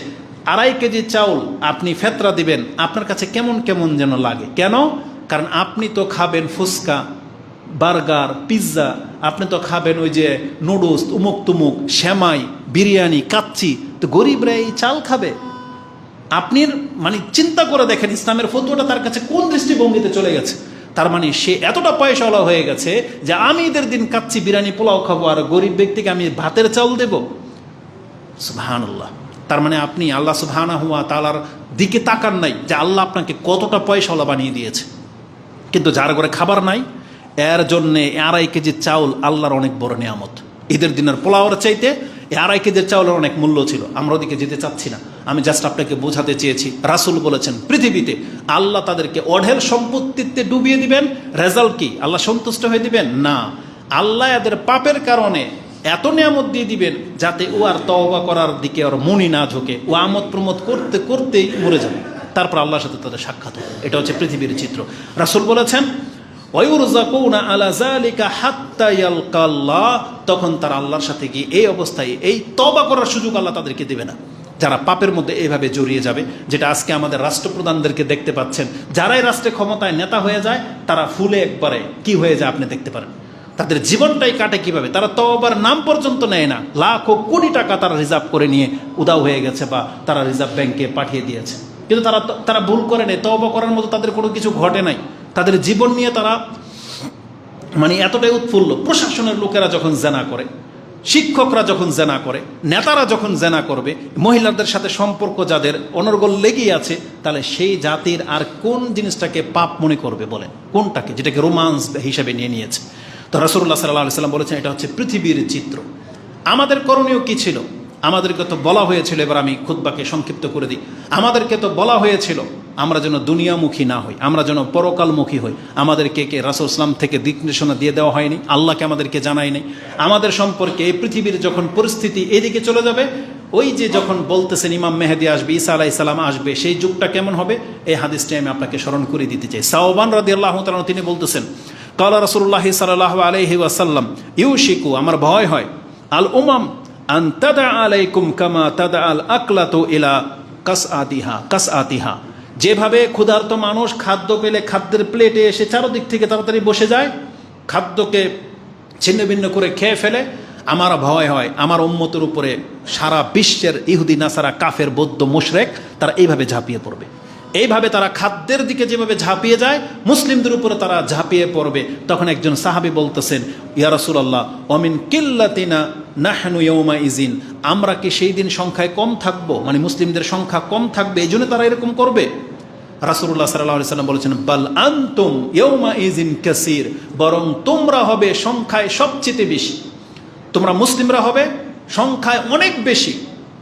[SPEAKER 1] 2.5 কেজি চাউল আপনি ফেতরা দিবেন, আপনার কাছে কেমন কেমন যেন লাগে। কেন? কারণ আপনি তো খাবেন ফুচকা, বার্গার, পিৎজা, আপনি তো খাবেন ওই যে নুডলস, উমুক তুমুক, শ্যামাই, বিরিয়ানি, কাচ্চি, তো গরিবরা এই চাল খাবে? আপনি মানে চিন্তা করে দেখেন ইসলামের ফতোয়াটা তার কাছে কোন দৃষ্টিভঙ্গিতে চলে গেছে। তার মানে সে এতটা পয়সাওয়ালা হয়ে গেছে যে আমি ঈদের দিন কাচ্চি, বিরিয়ানি, পোলাও খাবো, আর গরিব ব্যক্তিকে আমি ভাতের চাউল দেব। সুবহানাল্লাহ। তার মানে আপনি আল্লাহ সুবহানাহু ওয়া তাআলার দিকে তাকান নাই যে আল্লাহ আপনাকে কতটা পয়সাওয়ালা বানিয়ে দিয়েছে। কিন্তু যার ঘরে খাবার নাই, এর জন্যে 2.5 কেজি চাউল আল্লাহর অনেক বড় নিয়ামত। ঈদের দিনের পোলাওয়ার চাইতে 2.5 কেজির চাউলের অনেক মূল্য ছিল। আমরা ওদিকে যেতে চাচ্ছি না, আমি জাস্ট আপনাকে বোঝাতে চেয়েছি। রাসূল বলেছেন পৃথিবীতে আল্লাহ তাদেরকে অঢেল সম্পত্তিতে ডুবিয়ে দিবেন। রেজাল্ট কি? আল্লাহ সন্তুষ্ট হয়ে দিবেন না, আল্লাহ এদের পাপের কারণে এত নিয়ামত দিয়ে দিবেন যাতে ও আর তওবা করার দিকে ওর মনই না ঝোঁকে, ও আমোদ প্রমোদ করতে করতেই মরে যাবে, তারপর আল্লাহর সাথে তাদের সাক্ষাৎ হবে। এটা হচ্ছে পৃথিবীর চিত্র। রাসূল বলেছেন ওয়ায়ুরযাকুনা আলা যালিকা হাত্তা ইয়ালকাল্লাহ, তখন তারা আল্লাহর সাথে গিয়ে এই অবস্থায় এই তওবা করার সুযোগ আল্লাহ তাদেরকে দেবে না, যারা পাপের মধ্যে এইভাবে জড়িয়ে যাবে। যেটা আজকে আমাদের রাষ্ট্রপ্রধানদেরকে দেখতে পাচ্ছেন, যারাই রাষ্ট্রে ক্ষমতায় নেতা হয়ে যায় তারা ফুলে একবারে কি হয়ে যায় আপনি দেখতে পারেন। তাদের জীবনটাই কাটে কিভাবে, তারা তওবার নাম পর্যন্ত নেয় না। লাখ ও কোটি টাকা তারা রিজার্ভ করে নিয়ে উদাও হয়ে গেছে বা তারা রিজার্ভ ব্যাংকে পাঠিয়ে দিয়েছে, কিন্তু তারা ভুল করে নেই, তওবা করার মতো তাদের কোনো কিছু ঘটে নাই। তাদের জীবন নিয়ে তারা মানে এতটাই উৎফুল্ল। প্রশাসনের লোকেরা যখন জেনা করে, শিক্ষকরা যখন জেনা করে, নেতারা যখন জেনা করবে, মহিলাদের সাথে সম্পর্ক যাদের অনর্গল লেগেই আছে, তাহলে সেই জাতির আর কোন জিনিসটাকে পাপ মনে করবে বলেন? কোনটাকে? যেটাকে রোমান্স হিসেবে নিয়ে নিয়েছে। তো রাসূলুল্লাহ সাল্লাল্লাহু আলাইহি ওয়াসাল্লাম বলেছেন এটা হচ্ছে পৃথিবীর চিত্র। আমাদের করণীয় কি ছিল? আমাদেরকে তো বলা হয়েছিল, এবার আমি খুতবাকে সংক্ষিপ্ত করে দিই, আমাদেরকে তো বলা হয়েছিল আমরা যেন দুনিয়ামুখী না হই, আমরা যেন পরকালমুখী হই। আমাদেরকে কে রাসূল ইসলাম থেকে দিক নির্দেশনা দিয়ে দেওয়া হয়নি? আল্লাহকে আমাদেরকে জানাই নাই? আমাদের সম্পর্কে এই পৃথিবীর যখন পরিস্থিতি এদিকে চলে যাবে, ওই যে যখন বলতেছেন ইমাম মেহেদী আসবে, ঈসা আলাইহিস সালাম আসবে, সেই যুগটা কেমন হবে এই হাদিসটি আমি আপনাকে স্মরণ করে দিতে চাই। সাওবান রাদিয়াল্লাহু তাআলা তিনি বলতেছেন, কালা রাসূলুল্লাহ সাল্লাল্লাহু আলাইহি ওয়াসাল্লাম ইউশিকু, আমার ভয় হয়, আল উমাম আন তাদা আলাইকুম কামা তাদা আল আকলাতু ইলা কাসআতিহা, যেভাবে ক্ষুধার্ত মানুষ খাদ্য পেলে খাদ্যের প্লেটে এসে চারদিক থেকে তাড়াতাড়ি বসে যায়, খাদ্যকে ছিন্ন ভিন্ন করে খেয়ে ফেলে, আমার ভয় হয় আমার উম্মতের উপরে সারা বিশ্বের ইহুদি নাসারা কাফের বৌদ্ধ মুশরিক তারা এইভাবে ঝাঁপিয়ে পড়বে। এইভাবে তারা খাদ্যের দিকে যেভাবে ঝাঁপিয়ে যায় মুসলিমদের উপরে তারা ঝাঁপিয়ে পড়বে। তখন একজন সাহাবী বলতেছেন, ইয়া রাসূলুল্লাহ অমিন কিল্লাতিনা নাহনু ইয়াউমা ইজিন, আমরা কি সেই দিন সংখ্যায় কম থাকবো, মানে মুসলিমদের সংখ্যা কম থাকবে এই জন্য তারা এরকম করবে? রাসূলুল্লাহ সাল্লাল্লাহু আলাইহি সাল্লাম বলেছেন, বাল আনতুম ইয়াউমা ইজিন কাসীর, বরং তোমরা হবে সংখ্যায় সবচেয়ে বেশি, তোমরা মুসলিমরা হবে সংখ্যায় অনেক বেশি,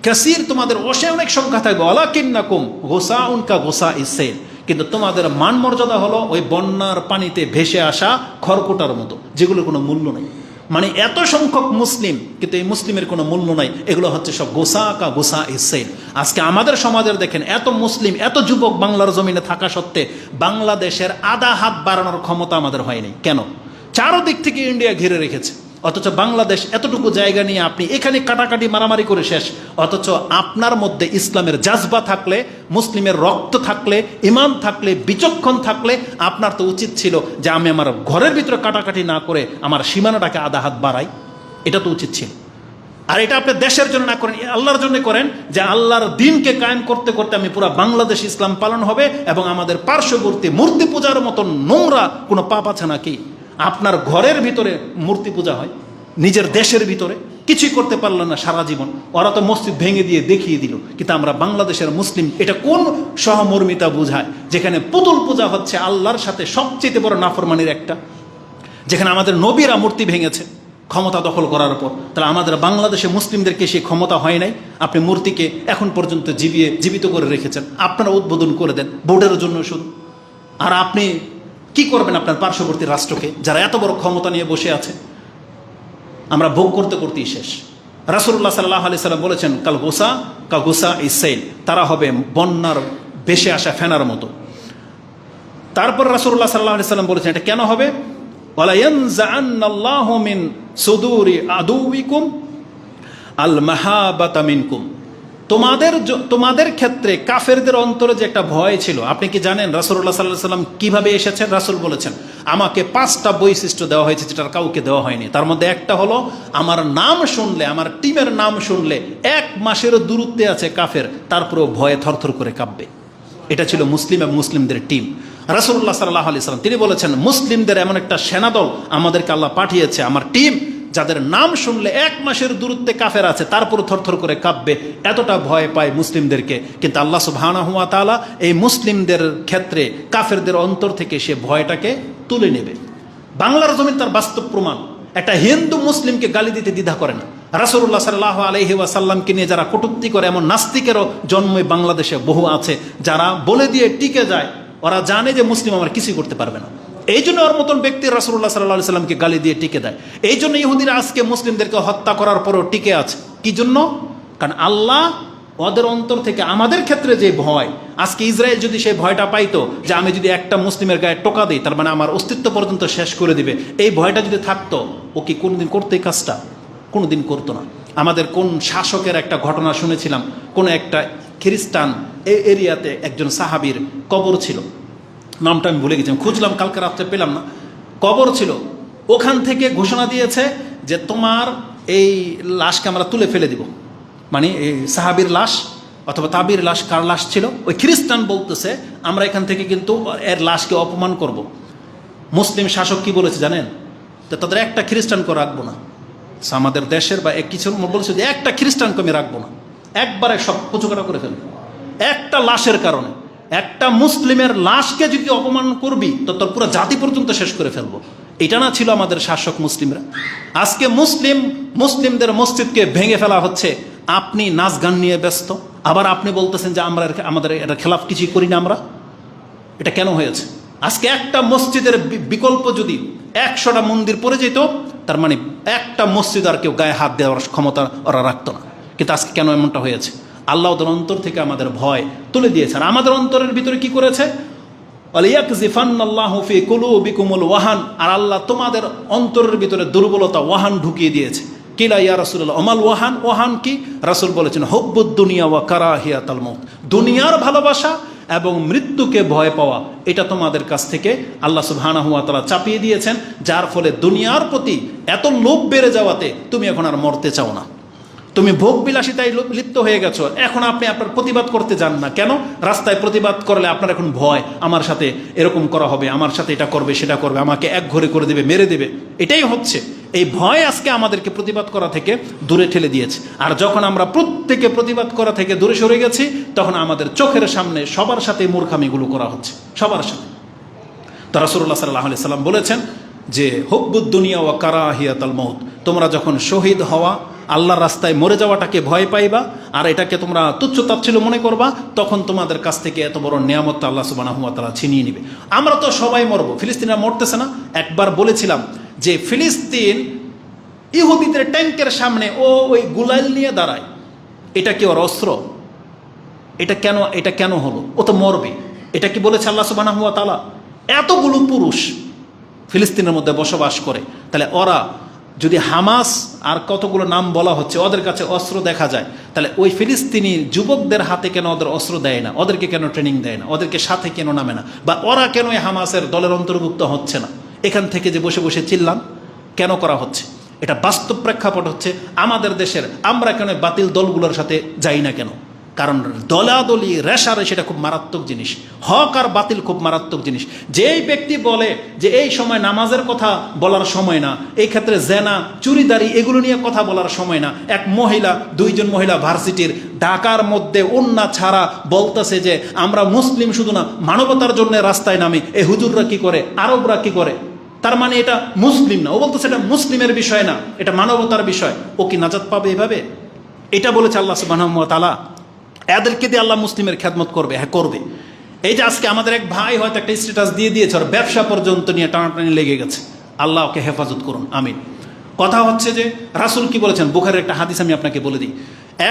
[SPEAKER 1] কাসীর তোমাদের অনেক সংখ্যা থাকবে, ওয়ালাকিন্নাকুম গুসাউন কা গুসাইস সাইল, কিন্তু তোমাদের মান মর্যাদা হলো ওই বন্যার পানিতে ভেসে আসা খড়কুটার মতো, যেগুলোর কোনো মূল্য নেই। মানে এত সংখ্যক মুসলিম কিন্তু এই মুসলিমের কোনো মূল্য নাই, এগুলো হচ্ছে সব গোসা কা গুসাইস সাইল। আজকে আমাদের সমাজের দেখেন এত মুসলিম এত যুবক বাংলার জমিনে থাকা সত্ত্বে বাংলাদেশের আধা হাত বাড়ানোর ক্ষমতা আমাদের হয়নি। কেন? চারদিক থেকে ইন্ডিয়া ঘিরে রেখেছে, অথচ বাংলাদেশ এতটুকু জায়গা নিয়ে আপনি এখানে কাটাকাটি মারামারি করে শেষ। অথচ আপনার মধ্যে ইসলামের জাজবা থাকলে, মুসলিমের রক্ত থাকলে, ইমান থাকলে, বিচক্ষণ থাকলে আপনার তো উচিত ছিল যে আমি আমার ঘরের ভিতরে কাটাকাটি না করে আমার সীমানাটাকে আধা হাত বাড়াই, এটা তো উচিত ছিল। আর এটা আপনি দেশের জন্য না করেন, আল্লাহর জন্য করেন, যে আল্লাহর দ্বীনকে কায়েম করতে করতে আমি পুরো বাংলাদেশ ইসলাম পালন হবে এবং আমাদের পার্শ্ববর্তী মূর্তি পূজার মতন নোংরা কোনো পাপ আছে নাকি? আপনার ঘরের ভিতরে মূর্তি পূজা হয়, নিজের দেশের ভিতরে কিছুই করতে পারলেন না সারা জীবন। ওরা তো মসজিদ ভেঙে দিয়ে দেখিয়ে দিল, কিন্তু আমরা বাংলাদেশের মুসলিম এটা কোন সহমর্মিতা বোঝায় যেখানে পুতুল পূজা হচ্ছে আল্লাহর সাথে সবচেয়ে বড় নাফরমানির একটা, যেখানে আমাদের নবীরা মূর্তি ভেঙেছে ক্ষমতা দখল করার পর, তাহলে আমাদের বাংলাদেশে মুসলিমদেরকে সেই ক্ষমতা হয় নাই? আপনি মূর্তিকে এখন পর্যন্ত জীবিত করে রেখেছেন, আপনারা উদ্বোধন করে দেন ভোটের জন্য শুধু। আর আপনি কি করবেন আপনার পার্শ্ববর্তী রাষ্ট্রকে, যারা এত বড় ক্ষমতা নিয়ে বসে আছে? আমরা ভোগ করতে করতেই শেষ। রাসূলুল্লাহ সাল্লাল্লাহু আলাইহি সাল্লাম বলেছেন, কাল গোসা কা গুসাইস সাইল, তারা হবে বন্যার ভেসে আসা ফেনার মতো। তারপর রাসূলুল্লাহ সাল্লাল্লাহু আলাইহি সাল্লাম বলেছেন এটা কেন হবে? ওয়ালা ইয়ানজাআন্নাল্লাহু মিন সুদুরি আদুবিকুম আল মাহাবাতা মিনকুম, তোমাদের ক্ষেত্রে কাফেরদের অন্তরে যে একটা ভয় ছিল, আপনি কি জানেন রাসূলুল্লাহ সাল্লাল্লাহু আলাইহি সাল্লাম কিভাবে এসেছেন? রাসূল বলেছেন, আমাকে 5টা বৈশিষ্ট্য দেওয়া হয়েছে যেটার কাউকে দেওয়া হয়নি। তার মধ্যে একটা হলো আমার নাম শুনলে, আমার টিমের নাম শুনলে 1 মাসেরও দূরত্বে আছে কাফের, তারপরেও ভয়ে থরথর করে কাঁপবে। এটা ছিল মুসলিম এবং মুসলিমদের টিম। রাসূলুল্লাহ সাল্লাল্লাহু আলাইহি সাল্লাম তিনি বলেছেন, মুসলিমদের এমন একটা সেনাদল আমাদেরকে আল্লাহ পাঠিয়েছে, আমার টিম, যাদের নাম শুনলে 1 মাসের দূরত্বে কাফের আছে তারপর থরথর করে কাঁপবে, এতটা ভয় পায় মুসলিমদেরকে। কিন্তু আল্লাহ সুবহানাহু ওয়া তাআলা এই মুসলিমদের ক্ষেত্রে কাফেরদের অন্তর থেকে সে ভয়টাকে তুলে নেবে। বাংলার জমিন তার বাস্তব প্রমাণ। একটা হিন্দু মুসলিমকে গালি দিতে দ্বিধা করে না। রাসূলুল্লাহ সাল্লাল্লাহু আলাইহি ওয়াসাল্লামকে নিয়ে যারা কটূক্তি করে এমন নাস্তিকেরও জন্মই বাংলাদেশে বহু আছে, যারা বলে দিয়ে টিকে যায়, ওরা জানে যে মুসলিম আমার কিছুই করতে পারবে না। এই জন্য ওর মতন ব্যক্তি রাসূলুল্লাহ সাল্লাল্লাহু আলাইহি সাল্লামকে গালি দিয়ে টিকে দেয়। এই জন্য ইহুদিরা আজকে মুসলিমদেরকে হত্যা করার পরেও টিকে আছে। কি জন্য? কারণ আল্লাহ ওদের অন্তর থেকে আমাদের ক্ষেত্রে যে ভয়, আজকে ইসরায়েল যদি সেই ভয়টা পাইতো যে আমি যদি একটা মুসলিমের গায়ে টোকা দিই তার মানে আমার অস্তিত্ব পর্যন্ত শেষ করে দিবে, এই ভয়টা যদি থাকতো ও কি কোনোদিন করতো এই কাজটা? কোনোদিন করতো না। আমাদের কোন শাসকের একটা ঘটনা শুনেছিলাম, কোন একটা খ্রিস্টান এরিয়াতে একজন সাহাবীর কবর ছিল, নামটা আমি ভুলে গেছি, খুঁজলাম কালকে রাত্রে পেলাম না, কবর ছিল। ওখান থেকে ঘোষণা দিয়েছে যে তোমার এই লাশকে আমরা তুলে ফেলে দিব। মানে এই সাহাবীর লাশ অথবা তাবির লাশ, কার লাশ ছিল? ওই খ্রিস্টান বলতেছে আমরা এখান থেকে কিন্তু এর লাশকে অপমান করব। মুসলিম শাসক কি বলেছে জানেন? তো তাদের একটা খ্রিস্টানকে রাখবো না। আমাদের দেশের বা কিছু বলছে যে একটা খ্রিস্টানকে আমি রাখবো না, একবারে সব কুচুকাটা করে ফেলবো একটা লাশের কারণে। একটা মুসলিমের লাশকে যদি অপমান করবি তো তোর পুরো জাতি পর্যন্ত শেষ করে ফেলবো। এটা না ছিল আমাদের শাসক মুসলিমরা? আজকে মুসলিমদের মসজিদকে ভেঙে ফেলা হচ্ছে, আপনি নাচ গান নিয়ে ব্যস্ত, আবার আপনি বলতেছেন যে আমাদের এটা খেলাফ কিছুই করি না আমরা। এটা কেন হয়েছে? আজকে একটা মসজিদের বিকল্প যদি 100টা মন্দির পড়ে যেত, তার মানে একটা মসজিদ আর কেউ গায়ে হাত দেওয়ার ক্ষমতা ওরা রাখতো না। কিন্তু আজকে কেন এমনটা হয়েছে? আল্লাহ ওদের অন্তর থেকে আমাদের ভয় তুলে দিয়েছে। আর আমাদের অন্তরের ভিতরে কি করেছে? ওয়ালিয়াকযিফান্নাল্লাহু ফি কুলুবিকুমুল ওয়াহান, আর আল্লাহ তোমাদের অন্তরের ভিতরে দুর্বলতা, ওয়াহান ঢুকিয়ে দিয়েছে। কিলা ইয়া রাসূলুল্লাহ, ওমাল ওয়াহান? ওয়াহান কি? রাসূল বলেছেন হুব্বুদ দুনিয়া ওয়া কারাহিয়াতাল মউত, দুনিয়ার ভালোবাসা এবং মৃত্যুকে ভয় পাওয়া, এটা তোমাদের কাছ থেকে আল্লাহ সুবহানাহু ওয়া তাআলা চাপিয়ে দিয়েছেন, যার ফলে দুনিয়ার প্রতি এত লোভ বেড়ে যাওয়াতে তুমি এখন আর মরতে চাও না। তুমি ভোগ বিলাসিতায় লিপ্ত হয়ে গেছো, এখন আপনি আপনার প্রতিবাদ করতে যান না। কেন? রাস্তায় প্রতিবাদ করলে আপনার এখন ভয়, আমার সাথে এরকম করা হবে, আমার সাথে এটা করবে, সেটা করবে, আমাকে একঘরে করে দেবে, মেরে দেবে। এটাই হচ্ছে এই ভয় আজকে আমাদেরকে প্রতিবাদ করা থেকে দূরে ঠেলে দিয়েছে। আর যখন আমরা প্রত্যেকে প্রতিবাদ করা থেকে দূরে সরে গেছি, তখন আমাদের চোখের সামনে সবার সাথে মূর্খামিগুলো করা হচ্ছে, সবার সাথে। তো রাসূলুল্লাহ সাল্লাল্লাহু আলাইহি সাল্লাম বলেছেন যে হুব্বুদ দুনিয়া ওয়া কারাহিয়াতাল মউত, তোমরা যখন শহীদ হওয়া, আল্লাহর রাস্তায় মরে যাওয়াটাকে ভয় পাইবা আর এটাকে তোমরা তুচ্ছ তাচ্ছিল্য মনে করবা, তখন তোমাদের কাছ থেকে এত বড় নিয়ামত আল্লাহ সুবহানাহু ওয়া তাআলা ছিনিয়ে নেবে। আমরা তো সবাই মরবো, ফিলিস্তিনরা মরতেছে না? একবার বলেছিলাম যে ফিলিস্তিন ইহুদিদের ট্যাঙ্কের সামনে ওই গুলাইল নিয়ে দাঁড়ায়, এটা কি ওর অস্ত্র? এটা কেন হলো? ও তো মরবে। এটা কি বলেছে আল্লাহ সুবহানাহু ওয়া তাআলা? এতগুলো পুরুষ ফিলিস্তিনের মধ্যে বসবাস করে, তাহলে ওরা যদি হামাস আর কতগুলো নাম বলা হচ্ছে, ওদের কাছে অস্ত্র দেখা যায়, তাহলে ওই ফিলিস্তিনি যুবকদের হাতে কেন ওদের অস্ত্র দেয় না? ওদেরকে কেন ট্রেনিং দেয় না? ওদেরকে সাথে কেন নামে না? বা ওরা কেন এই হামাসের দলের অন্তর্ভুক্ত হচ্ছে না? এখান থেকে যে বসে বসে চিল্লান কেন করা হচ্ছে? এটা বাস্তব প্রেক্ষাপট হচ্ছে আমাদের দেশের। আমরা কেন বাতিল দলগুলোর সাথে যাই না কেন? কারণ দলাদলি রেশারে সেটা খুব মারাত্মক জিনিস। হক আর বাতিল খুব মারাত্মক জিনিস। যেই ব্যক্তি বলে যে এই সময় নামাজের কথা বলার সময় না, এই ক্ষেত্রে জেনা, চুরিদারি এগুলো নিয়ে কথা বলার সময় না, এক মহিলা, 2জন মহিলা ভার্সিটির ঢাকার মধ্যে ওন্না ছাড়া বলতেছে যে আমরা মুসলিম শুধু না, মানবতার জন্য রাস্তায় নামি। এই হুজুররা কি করে, আরবরা কি করে? তার মানে এটা মুসলিম না। ও বলতেছে এটা মুসলিমের বিষয় না, এটা মানবতার বিষয়। ও কি নাজাত পাবে এভাবে? এটা বলেছে আল্লাহ সুবহানাহু ওয়া তাআলা। এদেরকে দিয়ে আল্লাহ মুসলিমের খেদমত করবে? হ্যাঁ, করবে। এই যে আজকে আমাদের এক ভাই হয়তো একটা স্ট্যাটাস দিয়ে দিয়েছে, আর ব্যবসা পর্যন্ত নিয়ে টানাটানি লেগে গেছে। আল্লাহ ওকে হেফাজত করুন, আমিন। কথা হচ্ছে যে রাসূল কি বলেছেন, বুখারীর একটা হাদিস আমি আপনাকে বলে দিই।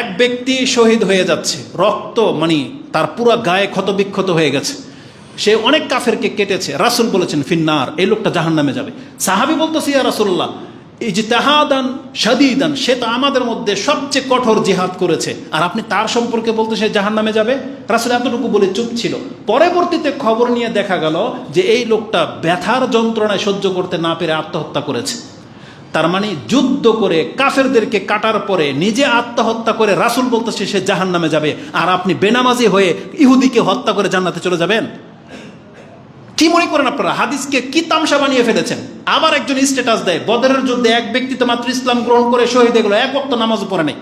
[SPEAKER 1] এক ব্যক্তি শহীদ হয়ে যাচ্ছে, রক্ত মানে তার পুরো গায়ে ক্ষতবিক্ষত হয়ে গেছে, সে অনেক কাফেরকে কেটেছে। রাসূল বলেছেন ফিন্নার, এই লোকটা জাহান্নামে যাবে। সাহাবী বলতেছে ইয়া রাসূলুল্লাহ ইজতিহাদান শাদীদান, সে তো আমাদের মধ্যে সবচেয়ে কঠোর জিহাদ করেছে, আর আপনি তার সম্পর্কে বলতে সে জাহান্নামে যাবে? রাসূল এতটুকু বলে চুপ ছিল। পরবর্তীতে খবর নিয়ে দেখা গেল যে এই লোকটা ব্যথার যন্ত্রণায় সহ্য করতে না পেরে আত্মহত্যা করেছে। তার মানে যুদ্ধ করে কাফেরদেরকে কাটার পরে নিজে আত্মহত্যা করে রাসূল বলতেছে সে জাহান্নামে যাবে, আর আপনি বেনামাজি হয়ে ইহুদিকে হত্যা করে জান্নাতে চলে যাবেন? কি মনে করেন আপনারা? হাদিসকে কি তামসা বানিয়ে ফেলেছেন। আবার একজন স্ট্যাটাস দেয় বদরের যুদ্ধে এক ব্যক্তি তো মাত্র ইসলাম গ্রহণ করে শহীদ হয়ে গেল, এক ওয়াক্ত নামাজও পড়ে নেই।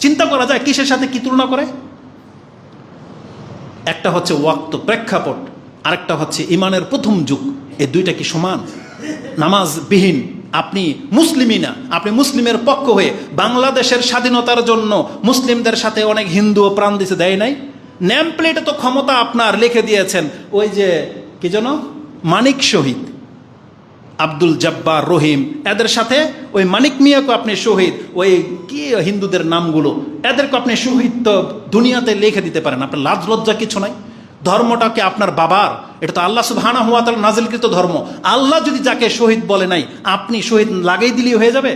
[SPEAKER 1] চিন্তা করা যায় কিসের সাথে কি তুলনা করে? একটা হচ্ছে ওয়াক্ত প্রেক্ষাপট, আরেকটা হচ্ছে ইমানের প্রথম যুগ। এই দুইটা কি সমান? নামাজবিহীন আপনি মুসলিমই না, আপনি মুসলিমের পক্ষ হয়ে বাংলাদেশের স্বাধীনতার জন্য মুসলিমদের সাথে অনেক হিন্দুও প্রাণ দিতে দেয় নাই। নেম প্লেটে তো ক্ষমতা আপনার লিখে দিয়েছেন, ওই যে কি যেন মানিক শহীদ, আব্দুল জব্বার, রহিম, এদের সাথে ওই মানিক মিয়াকে আপনি শহীদ, ওই কি হিন্দুদের নামগুলো, এদেরকে আপনি শহীদ তো দুনিয়াতে লিখে দিতে পারেন। আপনার লাজ লজ্জা কিছু নাই? ধর্মটাকে আপনার বাবার, এটা তো আল্লাহ সুবহানাহু ওয়া তাআলা নাজিলকৃত ধর্ম। আল্লাহ যদি যাকে শহীদ বলে নাই, আপনি শহীদ লাগাই দিলেই হয়ে যাবে?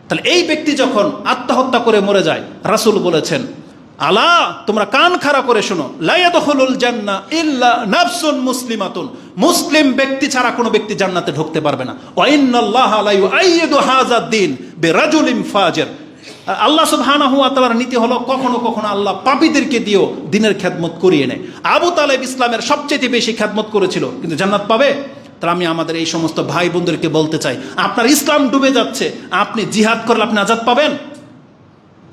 [SPEAKER 1] তাহলে এই ব্যক্তি যখন আত্মহত্যা করে মরে যায়, রাসূল বলেছেন আলা, তোমরা কান খাড়া করে শোনো, লা ইয়াদখুলুল জান্নাহ ইল্লা নাফসুন মুসলিমাতুন, মুসলিম ব্যক্তি ছাড়া কোনো ব্যক্তি জান্নাতে ঢুকতে পারবে না। ওয়া ইন্নাল্লাহা লা ইউআইয়িদু হাযা দ্বীন বিরাজুলিন ফাজির। আল্লাহ সুবহানাহু ওয়া তাআলার নীতি হলো কখনো কখনো আল্লাহ পাপীদেরকে দিয়েও দিনের খেদমত করিয়ে নেয়। আবু তালেব ইসলামের সবচেয়ে বেশি খেদমত করেছিল, কিন্তু জান্নাত পাবে? তাহলে আমি আমাদের এই সমস্ত ভাই বোনদেরকে বলতে চাই, আপনার ইসলাম ডুবে যাচ্ছে, আপনি জিহাদ করলে আপনি নাজাত পাবেন?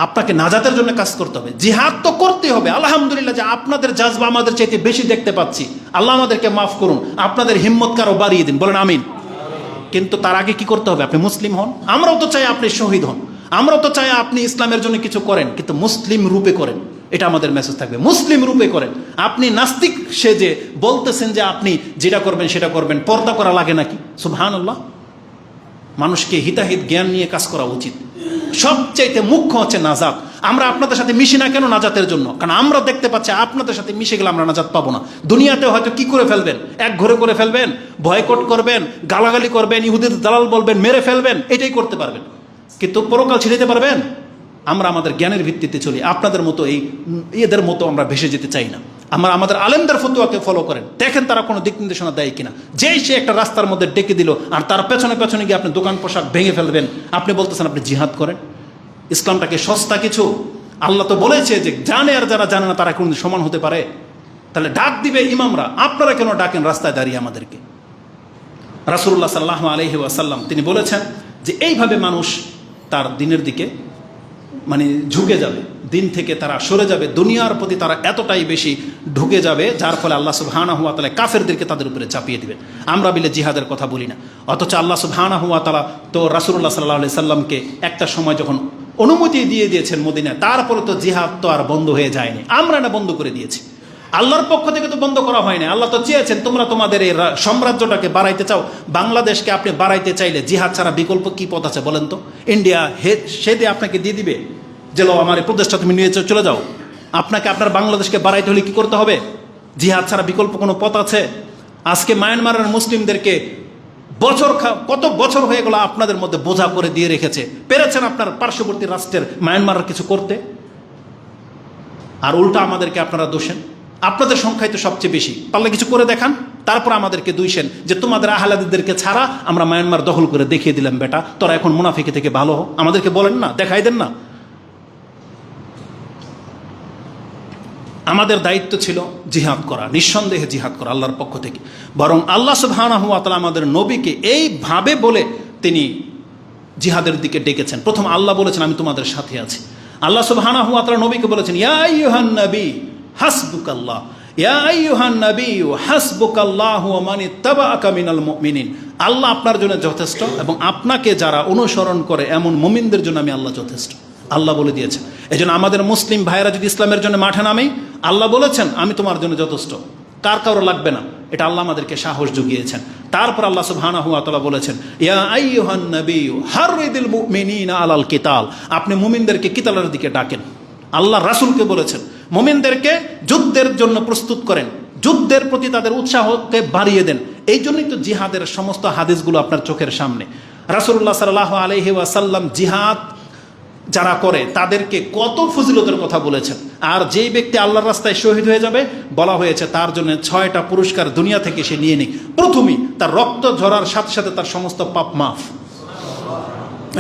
[SPEAKER 1] আপনাকে নাজাতের জন্য কাজ করতে হবে, জিহাদ তো করতে হবে। আলহামদুলিল্লাহ যে আপনাদের জাজবা আমাদের চাইতে বেশি দেখতে পাচ্ছি, আল্লাহ আমাদেরকে মাফ করুন, আপনাদের হিম্মত কারো বাড়িয়ে দিন, বলেন আমিন। কিন্তু তার আগে কি করতে হবে? আপনি মুসলিম হন। আমরাও তো চাই আপনি শহীদ হন। আমরা তো চাই আপনি ইসলামের জন্য কিছু করেন, কিন্তু মুসলিম রূপে করেন। এটা আমাদের মেসেজ থাকবে, মুসলিম রূপে করেন। আপনি নাস্তিক সেজে বলতেছেন যে আপনি যেটা করবেন সেটা করবেন, পর্দা করা লাগে নাকি? সুবহানাল্লাহ। মানুষকে হিতাহিত জ্ঞান নিয়ে কাজ করা উচিত। সবচাইতে মুখ্য হচ্ছে নাজাত। আমরা আপনাদের সাথে মিশি না কেন? নাজাতের জন্য। কারণ আমরা দেখতে পাচ্ছি আপনাদের সাথে মিশে গেলে আমরা নাজাত পাবো না। দুনিয়াতে হয়তো কি করে ফেলবেন, এক ঘরে করে ফেলবেন, বয়কট করবেন, গালাগালি করবেন, ইহুদিদের দালাল বলবেন, মেরে ফেলবেন, এটাই করতে পারবেন। কিন্তু পরকাল ছেড়ে দিতে পারবেন? আমরা আমাদের জ্ঞানের ভিত্তিতে চলি। আপনাদের মতো এই এদের মতো আমরা ভেসে যেতে চাই না। আমরা আমাদের আলেমদের ফতোয়াকে ফলো করেন, দেখেন তারা কোনো দিক নির্দেশনা দেয় কিনা। যেই সে একটা রাস্তার মধ্যে ডেকে দিল আর তার পেছনে পেছনে গিয়ে আপনি দোকান পোশাক ভেঙে ফেলবেন, আপনি বলতেছেন আপনি জিহাদ করেন। ইসলামটাকে সস্তা কিছু? আল্লাহ তো বলেছে যে জানে আর যারা জানে না তারা কোনদিন সমান হতে পারে। তাহলে ডাক দিবে ইমামরা, আপনারা কেন ডাকেন রাস্তায় দাঁড়িয়ে আমাদেরকে? রাসূলুল্লাহ সাল্লাল্লাহু আলাইহি ওয়াসাল্লাম তিনি বলেছেন যে এইভাবে মানুষ তার দিনের দিকে মানে ঝুঁকে যাবে, দিন থেকে তারা সরে যাবে, দুনিয়ার প্রতি তারা এতটাই বেশি ঢুকে যাবে যার ফলে আল্লাহ সুবহানাহু ওয়া তাআলা কাফেরদেরকে তাদের উপরে চাপিয়ে দিবেন। আমরা বিলে জিহাদের কথা বলি না, অথচ আল্লাহ সুবহানাহু ওয়া তাআলা তো রাসূলুল্লাহ সাল্লাল্লাহু আলাইহি সাল্লামকে একটা সময় যখন অনুমতি দিয়ে দিয়েছেন মদিনায়, তারপরে তো জিহাদ তো আর বন্ধ হয়ে যায়নি, আমরা না বন্ধ করে দিয়েছি। আল্লাহর পক্ষ থেকে তো বন্ধ করা হয়নি। আল্লাহ তো চেয়েছেন তোমরা তোমাদের এই সাম্রাজ্যটাকে বাড়াইতে চাও, বাংলাদেশকে আপনি বাড়াইতে চাইলে জিহাদ ছাড়া বিকল্প কি পথ আছে বলেন তো? ইন্ডিয়া সে দিয়ে আপনাকে দিয়ে দিবে যে লো আমার এই প্রদেশটা তুমি নিয়ে চলে যাও। আপনাকে আপনার বাংলাদেশকে বাড়াইতে হলে কি করতে হবে? জিহাদ ছাড়া বিকল্প কোনো পথ আছে? আজকে মায়ানমারের মুসলিমদেরকে কত বছর হয়ে গেল আপনাদের মধ্যে বোঝা করে দিয়ে রেখেছে। পেরেছেন আপনার পার্শ্ববর্তী রাষ্ট্রের মায়ানমারের কিছু করতে? আর উল্টা আমাদেরকে আপনারা দোষেন। আপনাদের সংখ্যাই তো সবচেয়ে বেশি, পারলে কিছু করে দেখান, তারপর আমাদেরকে দুইশেন যে তোমাদের আহলাদিদেরকে ছাড়া আমরা মায়ানমার দখল করে দেখিয়ে দিলাম, বেটা তোরা এখন মুনাফিকি থেকে ভালো হো। আমাদেরকে বলেন না, দেখাই দেন না। আমাদের দায়িত্ব ছিল জিহাদ করা, নিঃসন্দেহে জিহাদ করা আল্লাহর পক্ষ থেকে। বরং আল্লাহ সুবহানাহু ওয়া তাআলা আমাদের নবীকে এইভাবে বলে তিনি জিহাদের দিকে ডেকেছেন। প্রথম আল্লাহ বলেছেন আমি তোমাদের সাথে আছি। আল্লাহ সুবহানাহু ওয়া তাআলা নবীকে বলেছেন ইয়া আইয়ুহান নবী হাসবুকাল্লাহ, ইয়া আইয়ুহান নবী হাসবুকাল্লাহু ওয়া মান ইত্তাবাআকা মিনাল মুমিনিন। আল্লাহ আপনার জন্য যথেষ্ট এবং আপনাকে যারা অনুসরণ করে এমন মুমিনদের জন্য আমি আল্লাহ যথেষ্ট, আল্লাহ বলে দিয়েছেন। এই জন্য আমাদের মুসলিম ভাইয়েরা যদি ইসলামের জন্য মাঠে নামে, আল্লাহ বলেছেন আমি তোমার জন্য যথেষ্ট, কারো লাগবে না। এটা আল্লাহ আমাদেরকে সাহস জুগিয়েছেন। তারপর আল্লাহ সুবহানাহু ওয়া তাআলা বলেছেন ইয়া আইয়ুহান নবী হাররিদিল মুমিনিনা আলাল কিতাল, আপনি মুমিনদেরকে কিতালের দিকে ডাকেন। আল্লাহ রাসূলকে বলেছেন মুমিনদেরকে যুদ্ধের জন্য প্রস্তুত করেন, যুদ্ধের প্রতি তাদের উৎসাহকে বাড়িয়ে দেন। এই জন্যই তো জিহাদের সমস্ত হাদিসগুলো আপনার চোখের সামনে। রাসূলুল্লাহ সাল্লাল্লাহু আলাইহি ওয়াসাল্লাম জিহাদ যারা করে তাদেরকে কত ফজিলতের কথা বলেছেন। আর যেই ব্যক্তি আল্লাহর রাস্তায় শহীদ হয়ে যাবে বলা হয়েছে তার জন্য 6টা পুরস্কার দুনিয়া থেকে সে নিয়ে নিক। প্রথমেই তার রক্ত ঝরার সাথে সাথে তার সমস্ত পাপ মাফ।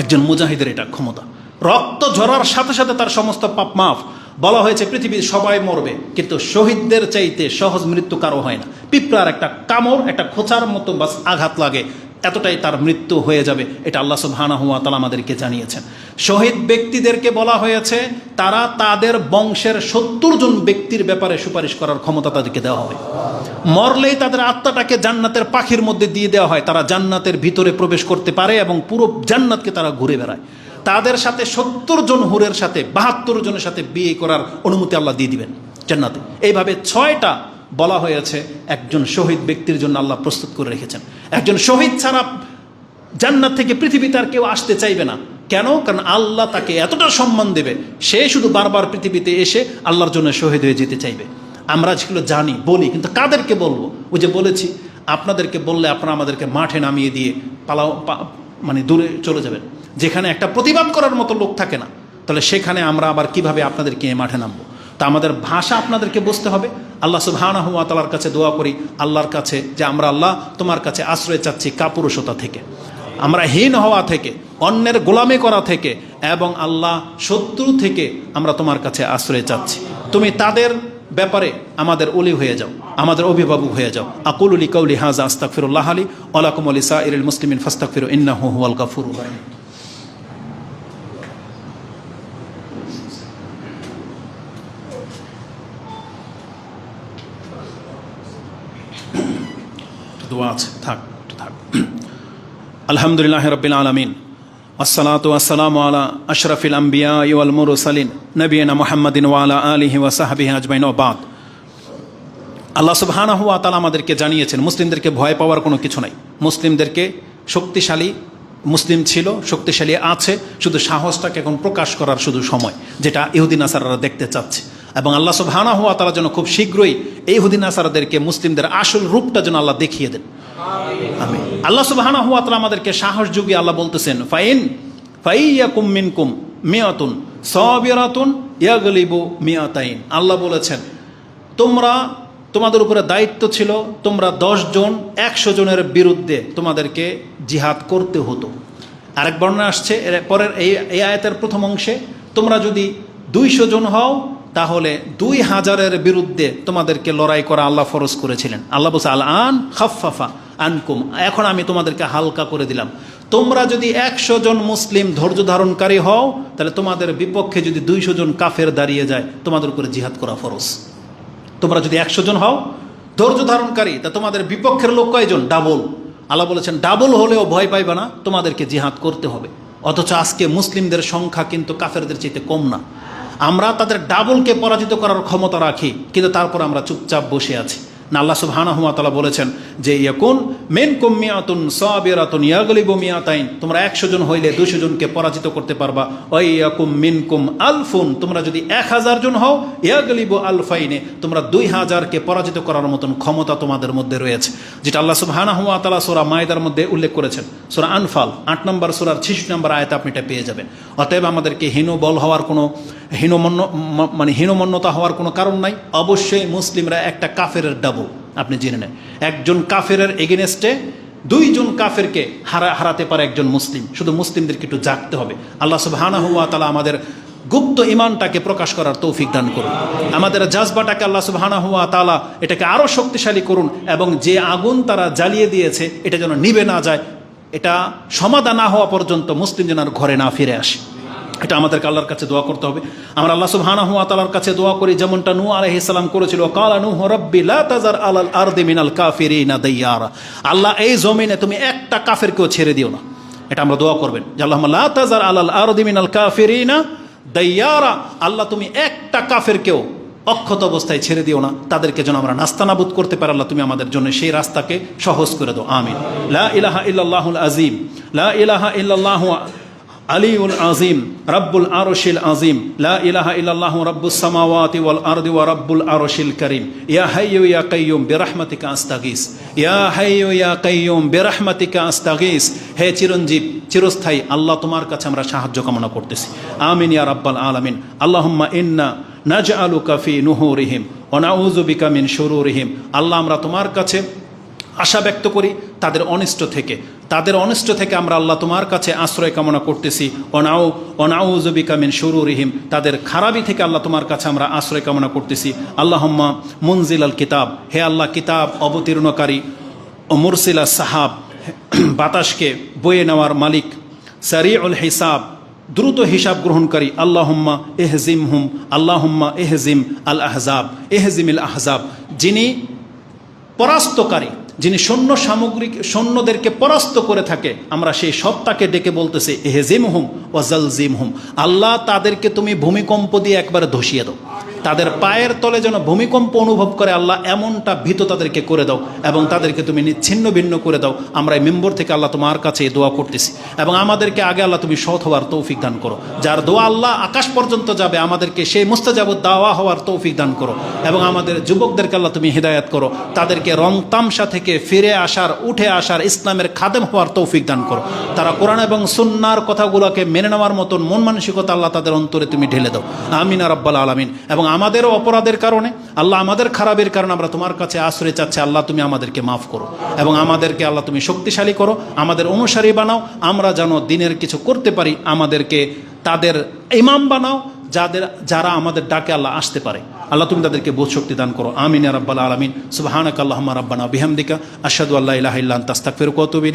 [SPEAKER 1] একজন মুজাহিদের এটা ক্ষমতা, রক্ত ঝরার সাথে সাথে তার সমস্ত পাপ মাফ। বলা হয়েছে পৃথিবীর সবাই মরবে কিন্তু শহীদদের চাইতে সহজ মৃত্যু কারো হয় না। পিঁপড়ার একটা কামড়, একটা খোঁচার মতো বাস আঘাত লাগে, এতটাই তার মৃত্যু হয়ে যাবে। এটা আল্লাহ সুবহানাহু ওয়া তাআলা আমাদেরকে জানিয়েছেন। শহীদ ব্যক্তিদেরকে বলা হয়েছে তারা তাদের বংশের 70 জন ব্যক্তির ব্যাপারে সুপারিশ করার ক্ষমতা তাদেরকে দেওয়া হবে। মরলেই তাদের আত্মাটাকে জান্নাতের পাখির মধ্যে দিয়ে দেওয়া হয়, তারা জান্নাতের ভিতরে প্রবেশ করতে পারে এবং পুরো জান্নাতকে তারা ঘুরে বেড়ায়। তাদের সাথে 70 জন হুরের সাথে 72 জনের সাথে বিয়ে করার অনুমতি আল্লাহ দিয়ে দিবেন জান্নাতে। এইভাবে 6টা বলা হয়েছে একজন শহীদ ব্যক্তির জন্য আল্লাহ প্রস্তুত করে রেখেছেন। একজন শহীদ ছাড়া জান্নাত থেকে পৃথিবীতে আর কেউ আসতে চাইবে না। কেন? কারণ আল্লাহ তাকে এতটা সম্মান দেবে, সে শুধু বারবার পৃথিবীতে এসে আল্লাহর জন্য শহীদ হয়ে যেতে চাইবে। আমরা যেগুলো জানি বলি, কিন্তু কাদেরকে বলবো? ওই যে বলেছি আপনাদেরকে বললে আপনারা আমাদেরকে মাঠে নামিয়ে দিয়ে মানে দূরে চলে যাবেন। যেখানে একটা প্রতিবাদ করার মতো লোক থাকে না, তাহলে সেখানে আমরা আবার কিভাবে আপনাদেরকে মাঠে নামবো? তা আমাদের ভাষা আপনাদেরকে বুঝতে হবে। আল্লাহ সুবহানাহু ওয়া তাআলার কাছে দোয়া করি আল্লাহর কাছে যে আমরা আল্লাহ তোমার কাছে আশ্রয় চাচ্ছি কাপুরুষতা থেকে, আমরা হীন হওয়া থেকে, অন্যের গোলামি করা থেকে এবং আল্লাহ শত্রু থেকে আমরা তোমার কাছে আশ্রয় চাচ্ছি। তুমি তাদের ব্যাপারে আমাদের ওলি হয়ে যাও, আমাদের অভিভাবক হয়ে যাও। আকুলু লিকাউলি হাযা আস্তাগফিরুল্লাহ লি ওয়া লাকুম ওয়া লিসাইরিল মুসলিমিন ফাস্তাগফিরু ইন্নাহু হুয়াল গাফুরুর রাহিম। দোয়া আছে, থাক। আলহামদুলিল্লাহি রাব্বিল আলামিন আসসালাতু ওয়াসসালামু আলা আশরাফিল আম্বিয়া ওয়াল মুরসালিন নবিয়িনা মুহাম্মাদিন ওয়া আলা আলিহি ওয়া সাহবিহি আজমাইন ওয়া বাদ। আল্লাহ সুবহানাহু ওয়া তাআলা আমাদেরকে জানিয়েছেন মুসলিমদেরকে ভয় পাওয়ার কোনো কিছু নাই। মুসলিমদেরকে শক্তিশালী মুসলিম ছিল, শক্তিশালী আছে, শুধু সাহসটাকে এখন প্রকাশ করার শুধু সময়, যেটা ইহুদি নাসারারা দেখতে চাচ্ছে। এবং আল্লাহ সুবহানাহু ওয়া তাআলা যেন খুব শীঘ্রই এই ইহুদি নাসারাদেরকে মুসলিমদের আসল রূপটা যেন আল্লাহ দেখিয়ে দেন। আমিন। আল্লাহ সুবহানাহু ওয়া তাআলা আমাদেরকে সাহস যুগিয়ে আল্লাহ বলতেছেন ফাইয়াকুম মিনকুম মিয়াতুন সাবিরাতুন ইয়াগলিবু মিয়াতাইন। আল্লাহ বলেছেন তোমাদের উপরে দায়িত্ব ছিল, তোমরা 10 জন 100 জনের বিরুদ্ধে তোমাদেরকে জিহাদ করতে হতো। আরেক বর্ণনা আসছে পরের এই আয়াতের প্রথম অংশে, তোমরা যদি 200 জন হও তাহলে 2000-এর বিরুদ্ধে তোমাদেরকে লড়াই করা আল্লাহ ফরজ করেছিলেন। আল্লাহ বলছে আল আন খাফফাফা আনকুম, এখন আমি তোমাদেরকে হালকা করে দিলাম। তোমরা যদি 100 জন মুসলিম ধৈর্য ধারণকারী হও তাহলে তোমাদের বিপক্ষে যদি 200 জন কাফের দাঁড়িয়ে যায় তোমাদের উপরে জিহাদ করা ফরজ। তোমরা যদি 100 জন হও ধৈর্য ধারণকারী, তা তোমাদের বিপক্ষের লোক কয়জন? ডাবল। আল্লাহ বলেছেন ডাবল হলেও ভয় পাইবে না, তোমাদেরকে জিহাদ করতে হবে। অথচ আজকে মুসলিমদের সংখ্যা কিন্তু কাফেরদের চাইতে কম না। আমরা তাদের ডাবলকে পরাজিত করার ক্ষমতা রাখি, কিন্তু তারপর আমরা চুপচাপ বসে আছি না। আল্লাহ সুবহানাহু ওয়া তাআলা বলেছেন যে ইয়াকুন মিনকুম মিয়াতুন সাবিরাতুন ইয়াগলিবু মিয়াতাইন, তোমরা 100 জন হইলে 200 জনকে পরাজিত করতে পারবা। ওয়া ইয়াকুম মিনকুম আলফুন, তোমরা যদি 1000 জন হও ইয়াগলিবু আলফাইনে, তোমরা 2000-কে পরাজিত করার মতন ক্ষমতা তোমাদের মধ্যে রয়েছে, যেটা আল্লাহ সুবহানাহু ওয়া তাআলা সূরা মায়দার মধ্যে উল্লেখ করেছেন। সূরা আনফাল 8 নম্বর সূরার 66 নম্বর আয়াতে আপনি এটা পেয়ে যাবেন। অতএব আমাদেরকে হীনবল হওয়ার কোনো হীনমন্যতা হওয়ার কোনো কারণ নাই। অবশ্যই মুসলিমরা একটা কাফেরের ডাবল, আপনি জেনে নেন। একজন কাফেরের এগেনস্টে 2 জন কাফেরকে হারাতে পারে একজন মুসলিম। শুধু মুসলিমদেরকে একটু জাগতে হবে। আল্লাহ সুবহানাহু ওয়া তাআলা আমাদের গুপ্ত ইমানটাকে প্রকাশ করার তৌফিক দান করুন। আমাদের জাজবাটাকে আল্লাহ সুবহানাহু ওয়া তাআলা এটাকে আরও শক্তিশালী করুন, এবং যে আগুন তারা জ্বালিয়ে দিয়েছে এটা যেন নিভে না যায়, এটা সমাধান না হওয়া পর্যন্ত মুসলিম যেন আর ঘরে না ফিরে আসে। এটা আমাদেরকে আল্লাহর কাছে দোয়া করতে হবে। আমরা আল্লাহ সুবহানাহু ওয়া তাআলার কাছে দোয়া করি যেমনটা নূহ আলাইহিস সালাম করেছিল, কালা নূহ রাব্বি লা তাযার আলাল আরদি মিনাল কাফিরিনা দাইয়ারা। আল্লাহ এই জমিনে তুমি একটা কাফেরকেও ছেড়ে দিও না। এটা আমরা দোয়া করবেন যে আল্লাহুম্মা লা তাযার আলাল আরদি মিনাল কাফিরিনা দাইয়ারা। আল্লাহ তুমি একটা কাফেরকেও অক্ষত অবস্থায় ছেড়ে দিও না, তাদেরকে যেন আমরা নাস্তানাবুদ করতে পারি। আল্লাহ তুমি আমাদের জন্য সেই রাস্তাকে সহজ করে দাও। আমিন। লা ইলাহা ইল্লাল্লাহুল আযীম, লা ইলাহা ইল্লাল্লাহু আলিউল আজিম রব্বুল আরশিল আজিম, লা ইলাহা ইল্লাল্লাহু রাব্বুস সামাওয়াতি ওয়াল আরদি ওয়া রাব্বুল আরশিল কারীম, ইয়া হাইয়্যু ইয়া কাইয়্যুম বিরহমাতিকা আস্তাগীস, ইয়া হাইয়্যু ইয়া কাইয়্যুম বিরহমাতিকা আস্তাগীস। হে চিরঞ্জীব চিরস্থায়ী আল্লাহ, তোমার কাছে আমরা সাহায্য কামনা করতেছি। আমিন ইয়া রাব্বাল আলামিন। আল্লাহুম্মা ইন্না নাজআলুকা ফি নুহুরিহিম ওয়া নাউযু বিকা মিন শুরুরিহিম। আল্লাহ, আমরা তোমার কাছে আশা ব্যক্ত করি তাদের অনিষ্ট থেকে আমরা আল্লাহ তোমার কাছে আশ্রয় কামনা করতেছি। অনাউযু বিকা মিন শুরুরিহিম, তাদের খারাপি থেকে আল্লাহ তোমার কাছে আমরা আশ্রয় কামনা করতেছি। আল্লাহুম্মা মুনজিলাল কিতাব, হে আল্লাহ কিতাব অবতীর্ণকারী, ও মুরসিলা সাহাব, বাতাসকে বয়ে নেওয়ার মালিক, সারিউল হিসাব, দ্রুত হিসাব গ্রহণকারী। আল্লাহুম্মা ইহজিমহুম, আল্লাহুম্মা ইহজিম আল আহজাব, ইহজিমিল আহজাব, যিনি পরাস্তকারী, যিনি সৈন্যদেরকে পরাস্ত করে থাকে, আমরা সেই সত্তাকে ডেকে বলতেছি এহজিমহুম ওয়া জালজিমহুম। আল্লাহ, তাদেরকে তুমি ভূমিকম্প দিয়ে একবারে ধসিয়ে দাও, তাদের পায়ের তলে যেন ভূমিকম্প অনুভব করে আল্লাহ, এমনটা ভীত তাদেরকে করে দাও, এবং তাদেরকে তুমি নিচ্ছিন্ন ভিন্ন করে দাও। আমরা এই মেম্বর থেকে আল্লাহ তোমার কাছে এই দোয়া করতেছি, এবং আমাদেরকে আগে আল্লাহ তুমি সৎ হওয়ার তৌফিক দান করো। যার দোয়া আল্লাহ আকাশ পর্যন্ত যাবে, আমাদেরকে সেই মুস্তাজাবুদ দাওয়া হওয়ার তৌফিক দান করো, এবং আমাদের যুবকদেরকে আল্লাহ তুমি হিদায়াত করো, তাদেরকে রং তামসা থেকে ফিরে আসার, উঠে আসার, ইসলামের খাদেম হওয়ার তৌফিক দান করো। তারা কোরআন এবং সুন্নাহর কথাগুলোকে মেনে নেওয়ার মতন মন মানসিকতা আল্লাহ তাদের অন্তরে তুমি ঢেলে দাও। আমিন ইয়া রাব্বাল আলামিন। এবং আমাদেরও অপরাধের কারণে আল্লাহ, আমাদের খারাপের কারণে আমরা তোমার কাছে আশ্রয় চাচ্ছি, আল্লাহ তুমি আমাদেরকে মাফ করো, এবং আমাদেরকে আল্লাহ তুমি শক্তিশালী করো, আমাদের অনুসারী বানাও, আমরা যেন দিনের কিছু করতে পারি, আমাদেরকে তাদের ইমাম বানাও যারা আমাদের ডাকে আল্লাহ আসতে পারে। আল্লাহ তুমি তাদেরকে বোধ শক্তি দান করো। আমিন ইয়া রাব্বাল আলামিন। সুবহানাকা আল্লাহুম্মা রাব্বানা বিহামদিকা আশহাদু আল্লা ইলাহা ইল্লা আনতা আস্তাগফিরুকা ওয়া আতুবু ইলাইক।